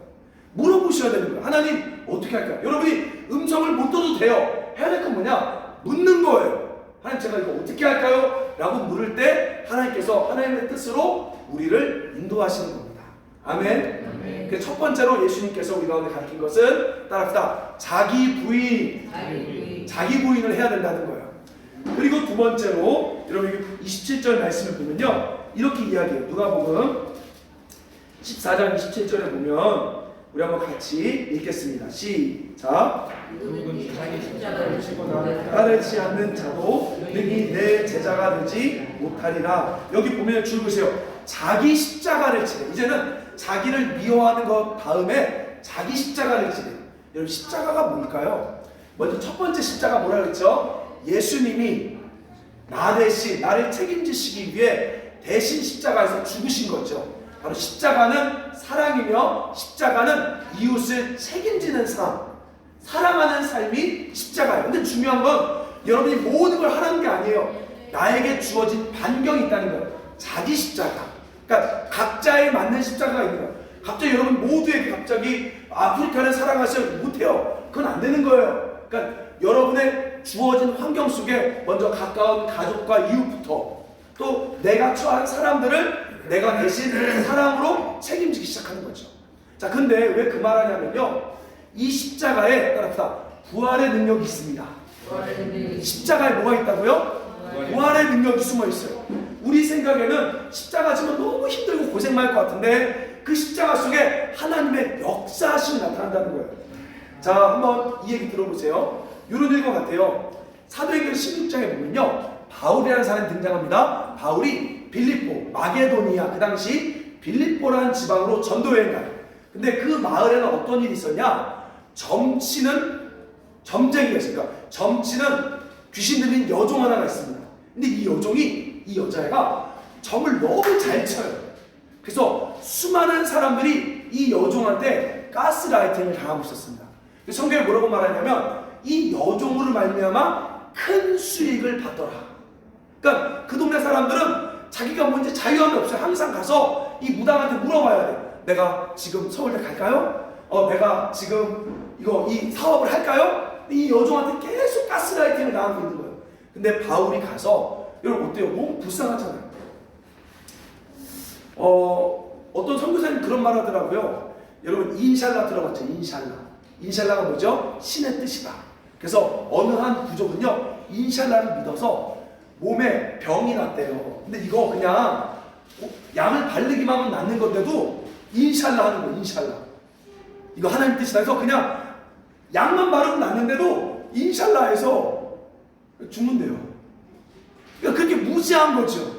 물어보셔야 되는 거예요. 하나님 어떻게 할까요? 여러분이 음성을 못 들어도 돼요. 해야 될 건 뭐냐? 묻는 거예요. 하나님 제가 이거 어떻게 할까요? 라고 물을 때 하나님께서 하나님의 뜻으로 우리를 인도하시는 겁니다. 아멘. 그 첫 번째로 예수님께서 우리 가운데 가르친 것은 따라합시다. 자기 부인을 해야 된다는 거예요. 그리고 두 번째로 여러분 27절 말씀을 보면요 이렇게 이야기해요. 누가복음 14장 27절에 보면 우리 한번 같이 읽겠습니다. 시작. 누구든지 자기 십자가를 지고 나를 따르지 않는 자도 능히 내 제자가 되지 못하리라. 여기 보면 줄 보세요. 자기 십자가를 지래. 이제는 자기를 미워하는 것 다음에 자기 십자가를 지래. 여러분 십자가가 뭘까요? 먼저 첫 번째 십자가 뭐라 그랬죠? 예수님이 나 대신 나를 책임지시기 위해 대신 십자가에서 죽으신 거죠. 바로 십자가는 사랑이며 십자가는 이웃을 책임지는 삶, 사랑하는 삶이 십자가예요. 근데 중요한 건 여러분이 모든 걸 하라는 게 아니에요. 나에게 주어진 반경이 있다는 거예요. 자기 십자가. 그러니까 각자에 맞는 십자가가 있는 거예요. 갑자기 여러분 모두에게 갑자기 아프리카를 사랑하셔야 못해요. 그건 안 되는 거예요. 그러니까 여러분의 주어진 환경 속에 먼저 가까운 가족과 이웃부터 또 내가 처한 사람들을 내가 대신 사랑으로 책임지기 시작하는 거죠. 자, 근데 왜 그 말 하냐면요. 이 십자가에 따라서 부활의 능력이 있습니다. 십자가에 뭐가 있다고요? 부활의 능력이 숨어 있어요. 우리 생각에는 십자가 지면 너무 힘들고 고생 많을 것 같은데 그 십자가 속에 하나님의 역사하심이 나타난다는 거예요. 자, 한번 이 얘기 들어보세요. 이런 얘기 것 같아요. 사도행전 16장에 보면요. 바울이라는 사람이 등장합니다. 바울이 빌립보, 마게도니아, 그 당시 빌립보라는 지방으로 전도여행 가요. 근데 그 마을에는 어떤 일이 있었냐? 점치는 점쟁이였어요. 그러니까 점치는 귀신 들린 여종 하나가 있습니다. 근데 이 여종이, 이 여자애가 점을 너무 잘 쳐요. 그래서 수많은 사람들이 이 여종한테 가스라이팅을 당하고 있었습니다. 성경에 뭐라고 말하냐면 이 여종으로 말미암아 큰 수익을 받더라. 그러니까 그 동네 사람들은 자기가 뭔지 자유함이 없어요. 항상 가서 이 무당한테 물어봐야 돼. 내가 지금 서울대 갈까요? 내가 지금 이 사업을 할까요? 이 여종한테 계속 가스라이팅을 당하고 있는 거예요. 근데 바울이 가서 여러분 어때요? 너무 불쌍하잖아요. 어떤 선교사님 그런 말 하더라고요. 여러분 인샬라 들어봤죠? 인샬라가 뭐죠? 신의 뜻이다. 그래서 어느 한 부족은요 인샬라를 믿어서 몸에 병이 났대요. 근데 이거 그냥 약을 바르기만 하면 낫는 건데도 인샬라 하는 거예요. 인샬라. 이거 하나님 뜻이다 해서 그냥 약만 바르면 낫는데도 인샬라해서 죽는데요. 그러니까 그렇게 무지한 거죠.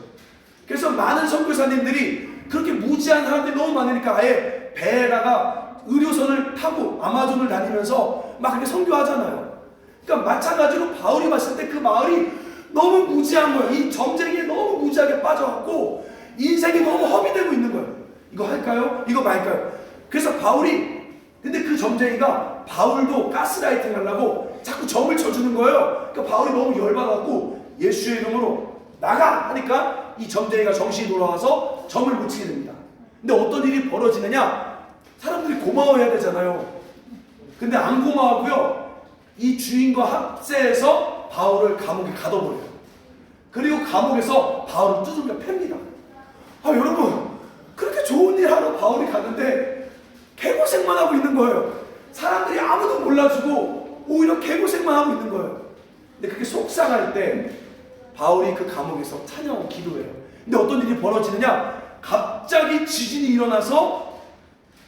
그래서 많은 선교사님들이 그렇게 무지한 사람들이 너무 많으니까 아예 배에다가 의료선을 타고 아마존을 다니면서 막 그렇게 선교하잖아요. 그러니까 마찬가지로 바울이 봤을 때 그 마을이 너무 무지한 거예요. 이 점쟁이에 너무 무지하게 빠져갖고 인생이 너무 허비되고 있는 거예요. 이거 할까요? 이거 말까요? 그래서 바울이, 근데 그 점쟁이가 바울도 가스라이팅 하려고 자꾸 점을 쳐주는 거예요. 그러니까 바울이 너무 열받아갖고 예수의 이름으로 나가! 하니까 이 점쟁이가 정신이 돌아와서 점을 못 치게 됩니다. 근데 어떤 일이 벌어지느냐? 사람들이 고마워해야 되잖아요. 근데 안 고마워하고요. 이 주인과 합세해서 바울을 감옥에 가둬버려요. 그리고 감옥에서 바울을 두들겨 팹니다. 여러분, 그렇게 좋은 일 하러 바울이 갔는데 개고생만 하고 있는 거예요. 사람들이 아무도 몰라주고 오히려 개고생만 하고 있는 거예요. 근데 그게 속상할 때 바울이 그 감옥에서 찬양하고 기도해요. 근데 어떤 일이 벌어지느냐? 갑자기 지진이 일어나서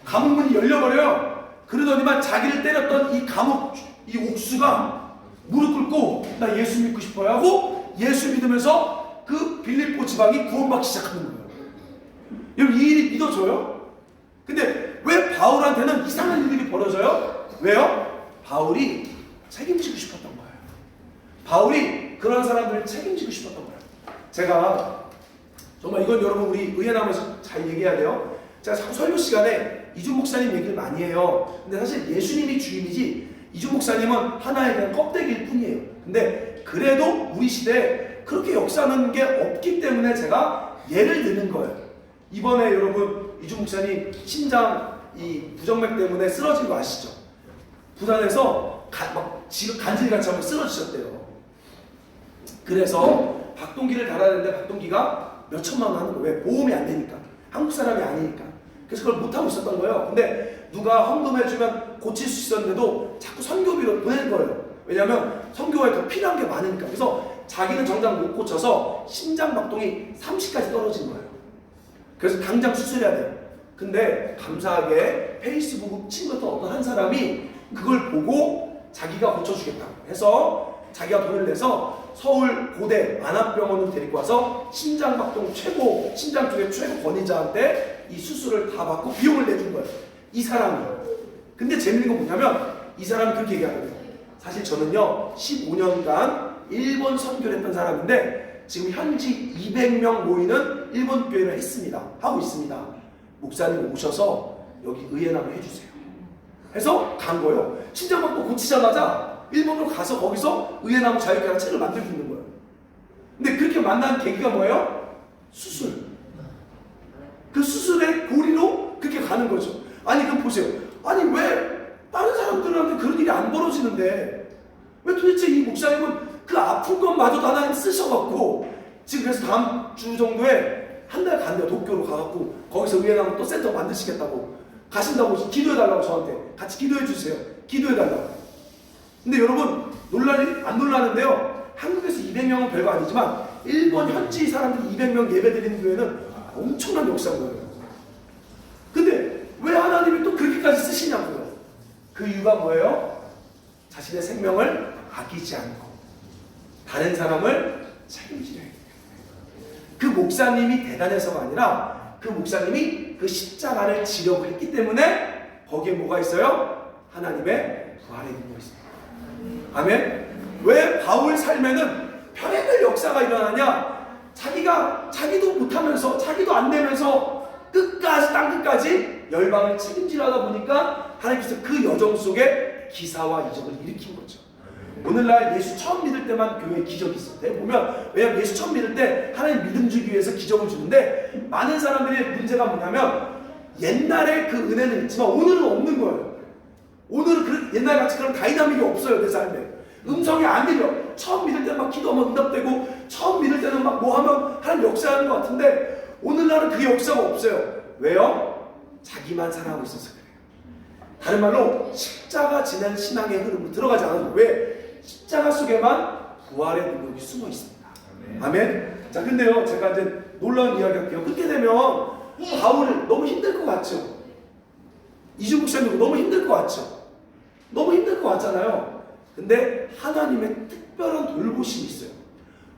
감옥문이 열려버려요. 그러더니만 자기를 때렸던 이 감옥, 이 옥수가 무릎 꿇고 나 예수 믿고 싶어요 하고 예수 믿으면서 그 빌립보 지방이 구원받기 시작하는 거예요. 여러분, 이 일이 믿어져요? 근데 왜 바울한테는 이상한 일들이 벌어져요? 왜요? 바울이 책임지고 싶었던 거예요. 바울이 그런 사람들을 책임지고 싶었던 거예요. 제가 정말 이건 여러분 우리 의회나무에서 잘 얘기해야 돼요. 제가 자꾸 설교 시간에 이준 목사님 얘기를 많이 해요. 근데 사실 예수님이 주인이지 이준 목사님은 하나의 그냥 껍데기일 뿐이에요. 근데 그래도 우리 시대에 그렇게 역사하는 게 없기 때문에 제가 예를 드는 거예요. 이번에 여러분 이준 목사님 심장 이 부정맥 때문에 쓰러진 거 아시죠? 부산에서 막 지금 간질같이 한번 쓰러지셨대요. 그래서 박동기를 달아야 되는데 박동기가 몇 천만 원 하는 거예요. 왜? 보험이 안 되니까. 한국 사람이 아니니까. 그래서 그걸 못하고 있었던 거예요. 근데 누가 헌금해주면 고칠 수 있었는데도 자꾸 선교비로 보낸 거예요. 왜냐하면 선교에 더 필요한 게 많으니까. 그래서 자기는 정작 못 고쳐서 심장 박동이 30까지 떨어진 거예요. 그래서 당장 수술해야 돼요. 근데 감사하게 페이스북 친구였던 어떤 한 사람이 그걸 보고 자기가 고쳐주겠다고 해서 자기가 돈을 내서 서울 고대 안암병원으로 데리고 와서 심장박동 최고, 심장 쪽의 최고 권위자한테 이 수술을 다 받고 비용을 내준 거예요. 이 사람이. 근데 재밌는 건 뭐냐면 이 사람이 그렇게 얘기하거든요. 사실 저는요 15년간 일본 선교를 했던 사람인데 지금 현지 200명 모이는 일본 교회를 했습니다. 하고 있습니다. 목사님 오셔서 여기 의회나무 해주세요. 해서 간 거예요. 심장박동 고치자마자 일본으로 가서 거기서 의회나무 자유교회라는 책을 만들고 있는 거예요. 근데 그렇게 만난 계기가 뭐예요? 수술. 그 수술의 고리로 그렇게 가는 거죠. 아니 그럼 보세요. 아니 왜 다른 사람들한테 그런 일이 안 벌어지는데 왜 도대체 이 목사님은 그 아픈 것마저도 하나님 쓰셔갖고 지금 그래서 다음 주 정도에 한 달 간대요. 도쿄로 가갖고 거기서 의회나무 또 센터 만드시겠다고 가신다고 기도해달라고 저한테 같이 기도해주세요. 기도해달라고. 근데 여러분 안 놀라는데요. 한국에서 200명은 별거 아니지만 일본 현지 사람들이 200명 예배 드리는 교회는 엄청난 역사인 거예요. 근데 왜 하나님이 또 그렇게까지 쓰시냐고요. 그 이유가 뭐예요? 자신의 생명을 아끼지 않고 다른 사람을 책임지려 해요. 그 목사님이 대단해서가 아니라 그 목사님이 그 십자가를 지려고 했기 때문에 거기에 뭐가 있어요? 하나님의 부활의 능력이 있습니다. 아멘? 왜 바울 삶에는 별의별 역사가 일어나냐? 자기도 못하면서 자기도 안 되면서 끝까지 땅끝까지 열방을 책임지려다 보니까 하나님께서 그 여정 속에 기사와 이적을 일으킨 거죠. 오늘날 예수 처음 믿을 때만 교회에 기적이 있어요. 보면 왜냐면 예수 처음 믿을 때 하나님 믿음 주기 위해서 기적을 주는데 많은 사람들의 문제가 뭐냐면 옛날에 그 은혜는 있지만 오늘은 없는 거예요. 오늘은 옛날같이 그런 다이나믹이 없어요. 내 삶에 음성이 안 들려. 처음 믿을 때는 막 기도하면 응답되고 처음 믿을 때는 막 뭐 하면 하나님 역사하는 것 같은데 오늘날은 그 역사가 없어요. 왜요? 자기만 사랑하고 있어서 그래요. 다른 말로 십자가 지난 신앙의 흐름으로 들어가지 않아요. 왜? 십자가 속에만 부활의 능력이 숨어 있습니다. 아멘. 자, 근데요, 제가 이제 놀라운 이야기 할게요. 그렇게 되면 바울 너무 힘들 것 같죠? 이준 목사님 너무 힘들 것 같죠? 너무 힘들 것 같잖아요. 근데 하나님의 특별한 돌보심이 있어요.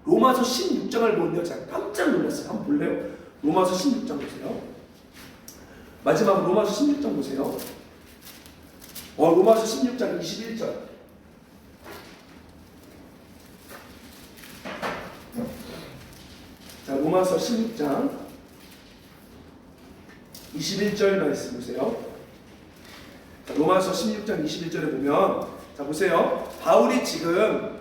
로마서 16장을 보는데요, 제가 깜짝 놀랐어요. 한번 볼래요? 로마서 16장 보세요. 마지막 로마서 16장 보세요. 로마서 16장 21절. 자, 로마서 16장 21절 말씀 보세요. 자, 로마서 16장 21절에 보면 자 보세요. 바울이 지금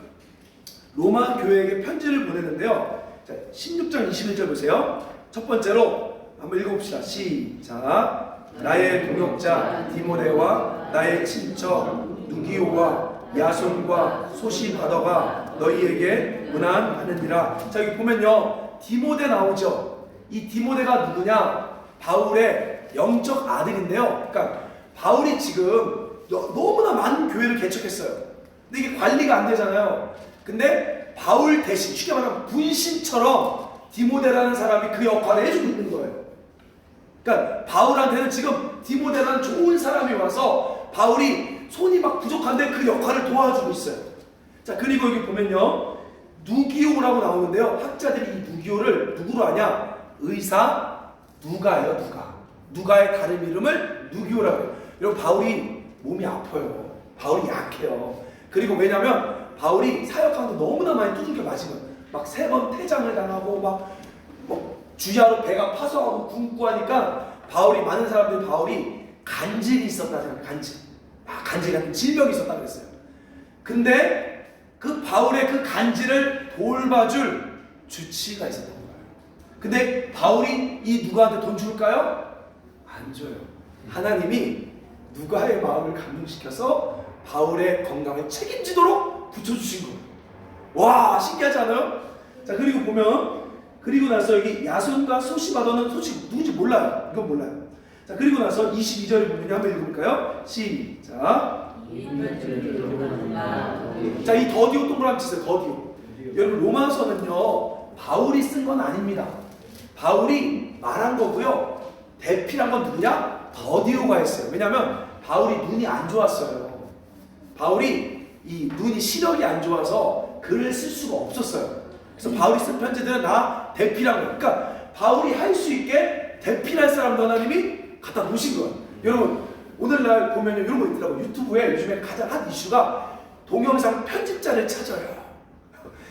로마 교회에게 편지를 보내는데요. 자, 16장 21절 보세요. 첫 번째로 한번 읽어봅시다. 시작. 나의 동역자 디모데와 나의 친척 누기오와 야손과 소시바더가 너희에게 문안하느니라. 자, 여기 보면요 디모데 나오죠. 이 디모데가 누구냐? 바울의 영적 아들인데요. 그러니까 바울이 지금 너무나 많은 교회를 개척했어요. 근데 이게 관리가 안 되잖아요. 근데 바울 대신 쉽게 말하면 분신처럼 디모데라는 사람이 그 역할을 해주고 있는 거예요. 그러니까 바울한테는 지금 디모데라는 좋은 사람이 와서 바울이 손이 막 부족한데 그 역할을 도와주고 있어요. 자, 그리고 여기 보면요, 누기오라고 나오는데요. 학자들이 이 누기오를 누구로 하냐? 의사 누가예요. 누가의 다른 이름을 누기오라고 해요. 여러분, 바울이 몸이 아파요. 바울이 약해요. 그리고 왜냐면 바울이 사역하는데 너무나 많이 두들겨 맞으면 막 3번 퇴장을 당하고 막 주야로 배가 파서하고 굶고 하니까 많은 사람들이 바울이 간질이 있었다 생각해요. 간질 같은 질병이 있었다 그랬어요. 근데 그 바울의 그 간질을 돌봐줄 주치의가 있었던 거예요. 근데 바울이 이 누가한테 돈 줄까요? 안 줘요. 하나님이 누가의 마음을 감동시켜서 바울의 건강을 책임지도록 붙여주신 거예요. 와, 신기하지 않아요? 자, 그리고 보면, 그리고 나서 여기 야손과 소시바더는 솔직히 누군지 몰라요. 이건 몰라요. 자, 그리고 나서 22절에 보면 한번 읽어볼까요? 시작. 자, 이 더디오 동그라미 치세요. 더디오. 여러분, 로마서는요, 바울이 쓴 건 아닙니다. 바울이 말한 거고요. 대필한 건 누구냐? 더디오가 했어요. 왜냐하면 바울이 눈이 안 좋았어요. 바울이 이 눈이 시력이 안 좋아서 글을 쓸 수가 없었어요. 그래서 바울이 쓴 편지들은 다 대필한 거예요. 그러니까 바울이 할 수 있게 대필할 사람도 하나님이 갖다 놓으신 거예요. 여러분, 오늘날 보면 이런 거 있더라고요. 유튜브에 요즘에 가장 핫 이슈가 동영상 편집자를 찾아요.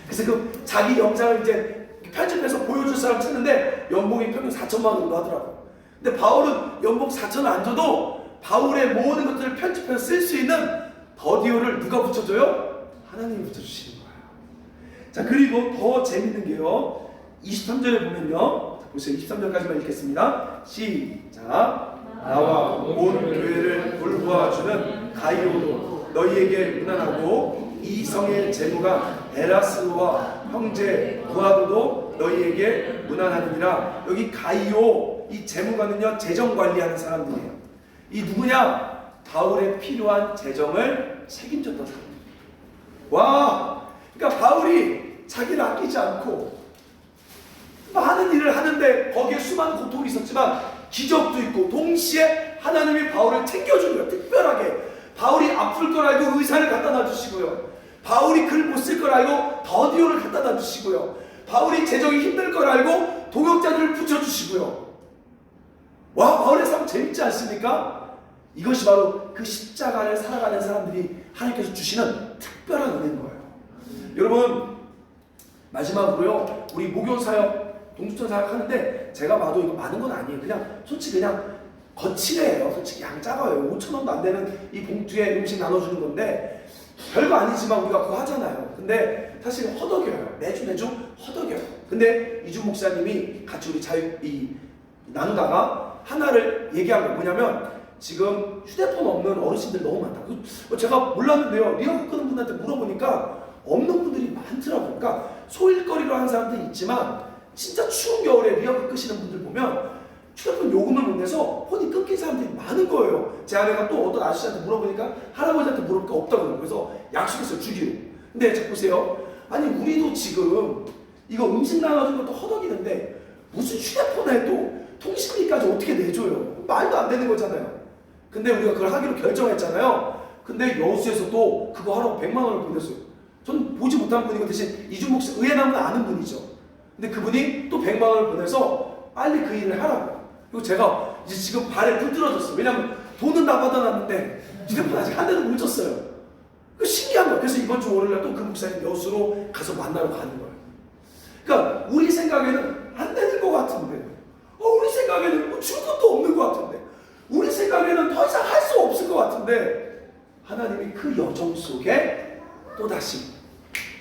그래서 그 자기 영상을 이제 편집해서 보여줄 사람 찾는데 연봉이 평균 4천만 원 정도 하더라고요. 근데 바울은 연봉 4천을 안 줘도 바울의 모든 것들을 편집해서 쓸 수 있는 더디오를 누가 붙여줘요? 하나님이 붙여주시는 거예요. 자, 그리고 더 재밌는 게요, 23절에 보면요, 보세요. 23절까지만 읽겠습니다. 시작. 나와 온 교회를 돌보아주는 가이오도 너희에게 문안하고 이 성의 제무가 에라스와 형제 부하도도 너희에게 문안하느니라. 여기 가이오, 이 제무가는요, 재정 관리하는 사람들이에요. 이 누구냐? 바울의 필요한 재정을 책임졌던 사람들. 와, 그러니까 바울이 자기를 아끼지 않고 많은 일을 하는데 거기에 수많은 고통이 있었지만 기적도 있고 동시에 하나님이 바울을 챙겨준 거예요. 특별하게 바울이 아플 걸 알고 의사를 갖다 놔주시고요. 바울이 글 못 쓸 걸 알고 더디오를 갖다 놔주시고요. 바울이 재정이 힘들 걸 알고 동역자들을 붙여주시고요. 와, 바울의 삶 재밌지 않습니까? 이것이 바로 그 십자가를 살아가는 사람들이 하나님께서 주시는 특별한 은혜인 거예요. 여러분, 마지막으로요, 우리 목요사역, 동주천 사역 하는데 제가 봐도 이거 많은 건 아니에요. 그냥 솔직히 그냥 거칠해요. 솔직히 양 작아요. 5,000원도 안 되는 이 봉투에 음식 나눠주는 건데 별거 아니지만 우리가 그거 하잖아요. 근데 사실 허덕여요. 매주 허덕여요. 근데 이준 목사님이 같이 우리 나누다가 하나를 얘기한 거 뭐냐면, 지금 휴대폰 없는 어르신들 너무 많다. 제가 몰랐는데요, 리어카 끄는 분한테 물어보니까 없는 분들이 많더라고요. 그러니까 소일거리로 하는 사람들이 있지만 진짜 추운 겨울에 리어카 끄시는 분들 보면 휴대폰 요금을 못 내서 폰이 끊긴 사람들이 많은 거예요. 제 아내가 또 어떤 아저씨한테 물어보니까, 할아버지한테 물어보니까 없다고 그러고, 그래서 약속했어요, 주기로. 근데 자, 보세요. 아니, 우리도 지금 이거 음식 나눠주는 것도 허덕이는데 무슨 휴대폰에 또 통신비까지 어떻게 내줘요? 말도 안 되는 거잖아요. 근데 우리가 그걸 하기로 결정했잖아요. 근데 여수에서 또 그거 하라고 100만 원을 보냈어요. 저는 보지 못한 분이고 대신 이준 목사 의회나무는 아는 분이죠. 근데 그분이 또 100만 원을 보내서 빨리 그 일을 하라고. 그리고 제가 이제 지금 발에 불 떨어졌어요. 왜냐면 돈은 다 받아놨는데 휴대폰 아직 한 대도 못 줬어요. 그 신기한 거예요. 그래서 이번 주 월요일날 또 그 목사님 여수로 가서 만나러 가는 거예요. 그러니까 우리 생각에는 안 되는 것 같은데, 우리 생각에는 뭐 줄 것도 없는 것 같은데, 우리 생각에는 더 이상 할 수 없을 것 같은데, 하나님이 그 여정 속에 또다시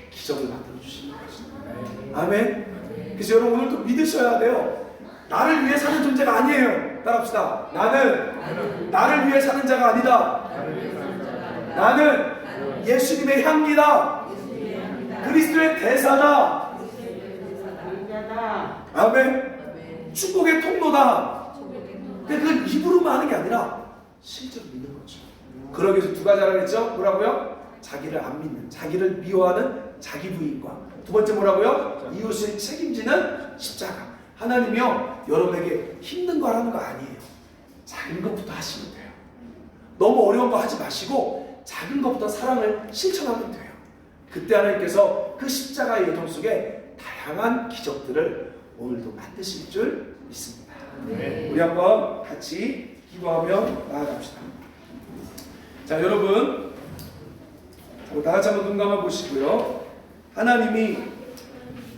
기적을 만들어 주시는 것입니다. 아멘. 그래서 여러분, 오늘도 믿으셔야 돼요. 나를 위해 사는 존재가 아니에요. 따라합시다. 나를 위해 사는 자가 아니다. 나는 예수님의 향기다. 그리스도의 대사다. 아멘. 축복의 통로다. 근데 그건 입으로만 하는 게 아니라 실제로 믿는 거죠. 그러기 위해서 두 가지 하라 그랬죠? 뭐라고요? 자기를 안 믿는, 자기를 미워하는 자기 부인과, 두 번째 뭐라고요? 이웃을 책임지는 십자가. 하나님이요, 여러분에게 힘든 거 하는 거 아니에요. 작은 것부터 하시면 돼요. 너무 어려운 거 하지 마시고 작은 것부터 사랑을 실천하면 돼요. 그때 하나님께서 그 십자가의 여정 속에 다양한 기적들을 오늘도 만드실 줄 믿습니다. 네. 우리 한번 같이 기도하며 나아갑시다. 자, 여러분, 다 같이 한번 눈 감아 보시고요. 하나님이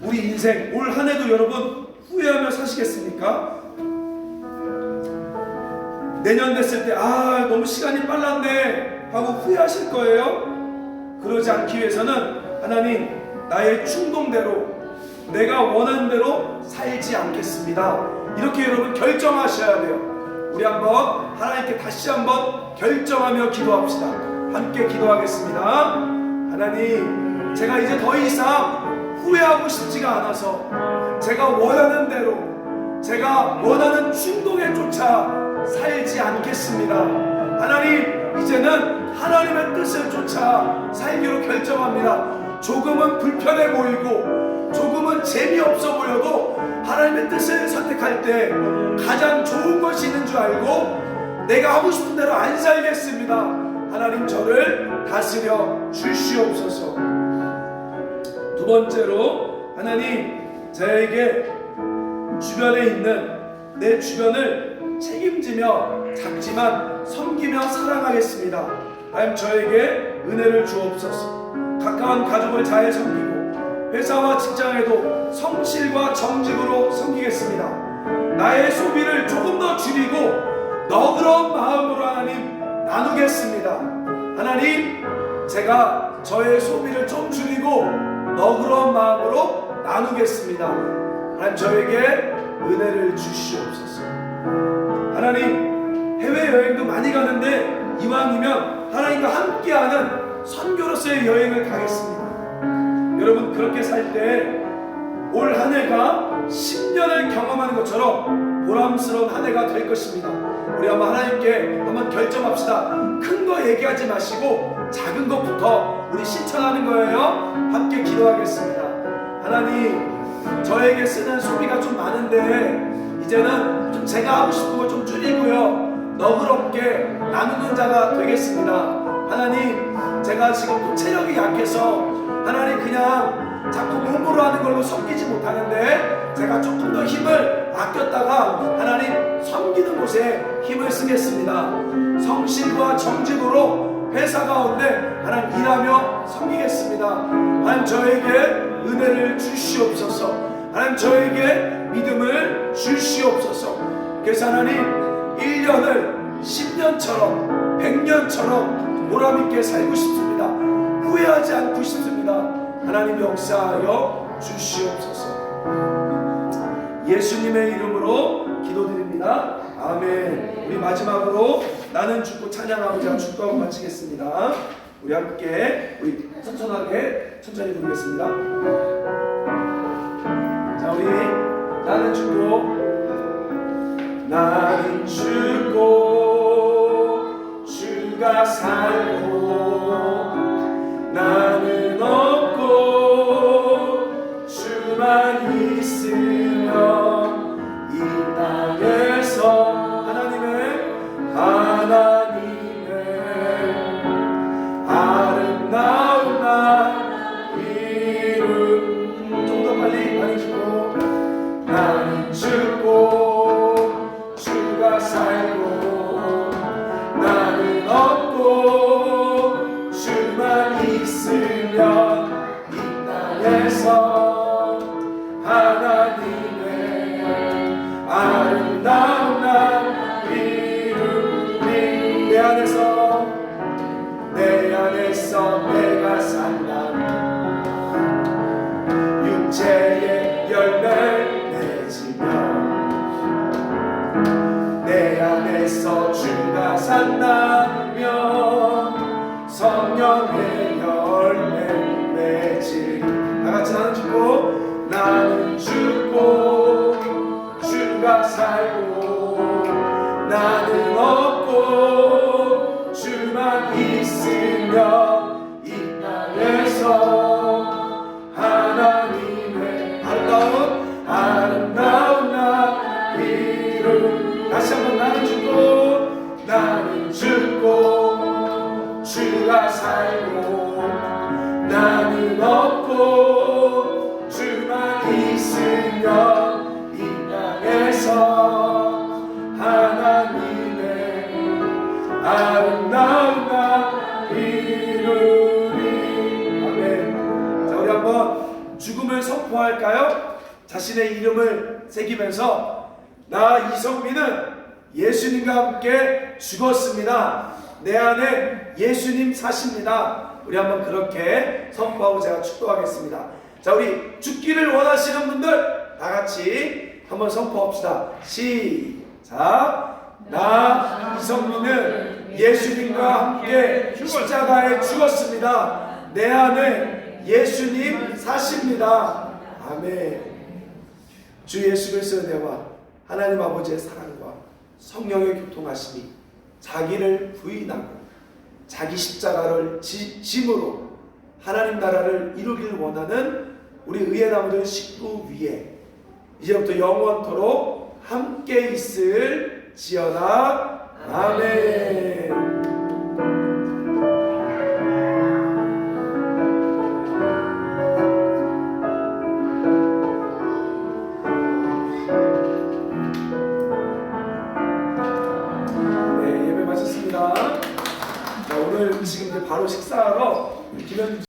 우리 인생 올 한 해도 여러분 후회하며 사시겠습니까? 내년 됐을 때 너무 시간이 빨랐네 하고 후회하실 거예요? 그러지 않기 위해서는 하나님, 나의 충동대로 내가 원하는 대로 살지 않겠습니다, 이렇게 여러분 결정하셔야 돼요. 우리 한번 하나님께 다시 한번 결정하며 기도합시다. 함께 기도하겠습니다. 하나님, 제가 이제 더 이상 후회하고 싶지가 않아서 제가 원하는 대로, 제가 원하는 충동에 쫓아 살지 않겠습니다. 하나님, 이제는 하나님의 뜻을 쫓아 살기로 결정합니다. 조금은 불편해 보이고 조금은 재미없어 보여도 하나님의 뜻을 선택할 때 가장 좋은 것이 있는 줄 알고 내가 하고 싶은 대로 안 살겠습니다. 하나님, 저를 다스려 주시옵소서. 두 번째로, 하나님, 저에게 주변에 있는 내 주변을 책임지며 작지만 섬기며 사랑하겠습니다. 하나님, 저에게 은혜를 주옵소서. 가까운 가족을 잘 섬기고 회사와 직장에도 성실과 정직으로 섬기겠습니다. 나의 소비를 조금 더 줄이고 너그러운 마음으로 하나님 나누겠습니다. 하나님, 제가 저의 소비를 좀 줄이고 너그러운 마음으로 나누겠습니다. 하나님, 저에게 은혜를 주시옵소서. 하나님, 해외여행도 많이 가는데 이왕이면 하나님과 함께하는 선교로서의 여행을 가겠습니다. 여러분, 그렇게 살 때 올 한 해가 10년을 경험하는 것처럼 보람스러운 한 해가 될 것입니다. 우리 한번 하나님께 한번 결정합시다. 큰 거 얘기하지 마시고 작은 것부터 우리 실천하는 거예요. 함께 기도하겠습니다. 하나님, 저에게 쓰는 소비가 좀 많은데 이제는 좀 제가 하고 싶은 거 좀 줄이고요, 너그럽게 나누는 자가 되겠습니다. 하나님, 제가 지금 또 체력이 약해서 하나님 그냥 자꾸 몸으로 하는 걸로 섬기지 못하는데 제가 조금 더 힘을 아꼈다가 하나님 섬기는 곳에 힘을 쓰겠습니다. 성실과 정직으로 회사 가운데 하나님 일하며 섬기겠습니다. 하나님, 저에게 은혜를 주시옵소서. 하나님, 저에게 믿음을 주시옵소서. 그래서 하나님, 1년을 10년처럼 100년처럼 보람있게 살고 싶습니다. 후회하지 않고 싶습니다. 하나님, 역사하여 주시옵소서. 예수님의 이름으로 기도드립니다. 아멘. 우리 마지막으로 나는 죽고 찬양하고자 축도하고 마치겠습니다. 우리 함께 우리 천천히 부르겠습니다. 자, 우리 나는 죽고 주가 살고 나는 없고 주만 있으며 이 땅에서 하나님의 아름다운 날 이룬. 좀 더 빨리 죽고 나는 죽고 주가 살고 나는 없고 주만 있으면 이 땅에서 하나님의 아름다운 날 이루니. 내 안에서 내가 산다면 육체의 열매를 맺으며 내 안에서 주가 산다면 성령의 열매를 맺으리. 다같이 나는 죽고 주가 살고 나는 없고 주만 있으며 이 땅에서 하나님의 아름다운 나 이룬. 다시 한번 나는 죽고 주가 살고 나는 없고 주만 있으며 이 땅에서 하나님의 아름다운 나 이루리. 아멘. 자, 우리 한번 죽음을 선포할까요? 자신의 이름을 새기면서 나 이성민은 예수님과 함께 죽었습니다. 내 안에 예수님 사십니다. 우리 한번 그렇게 선포하고 제가 축도하겠습니다. 자, 우리 죽기를 원하시는 분들 다 같이 한번 선포합시다. 시작. 나 이성민은 예수님과 함께 십자가에 죽었습니다. 내 안에 예수님 사십니다. 아멘. 주 예수 그리스도의 은혜와 하나님 아버지의 사랑과 성령의 교통하심이 자기를 부인하고 자기 십자가를 짐으로 하나님 나라를 이루길 원하는 우리 의에 남은 식구 위에 이제부터 영원토록 함께 있을지어다. 아멘. 네, 예배 마쳤습니다. 자, 오늘 지금 이제 바로 식사하러 김현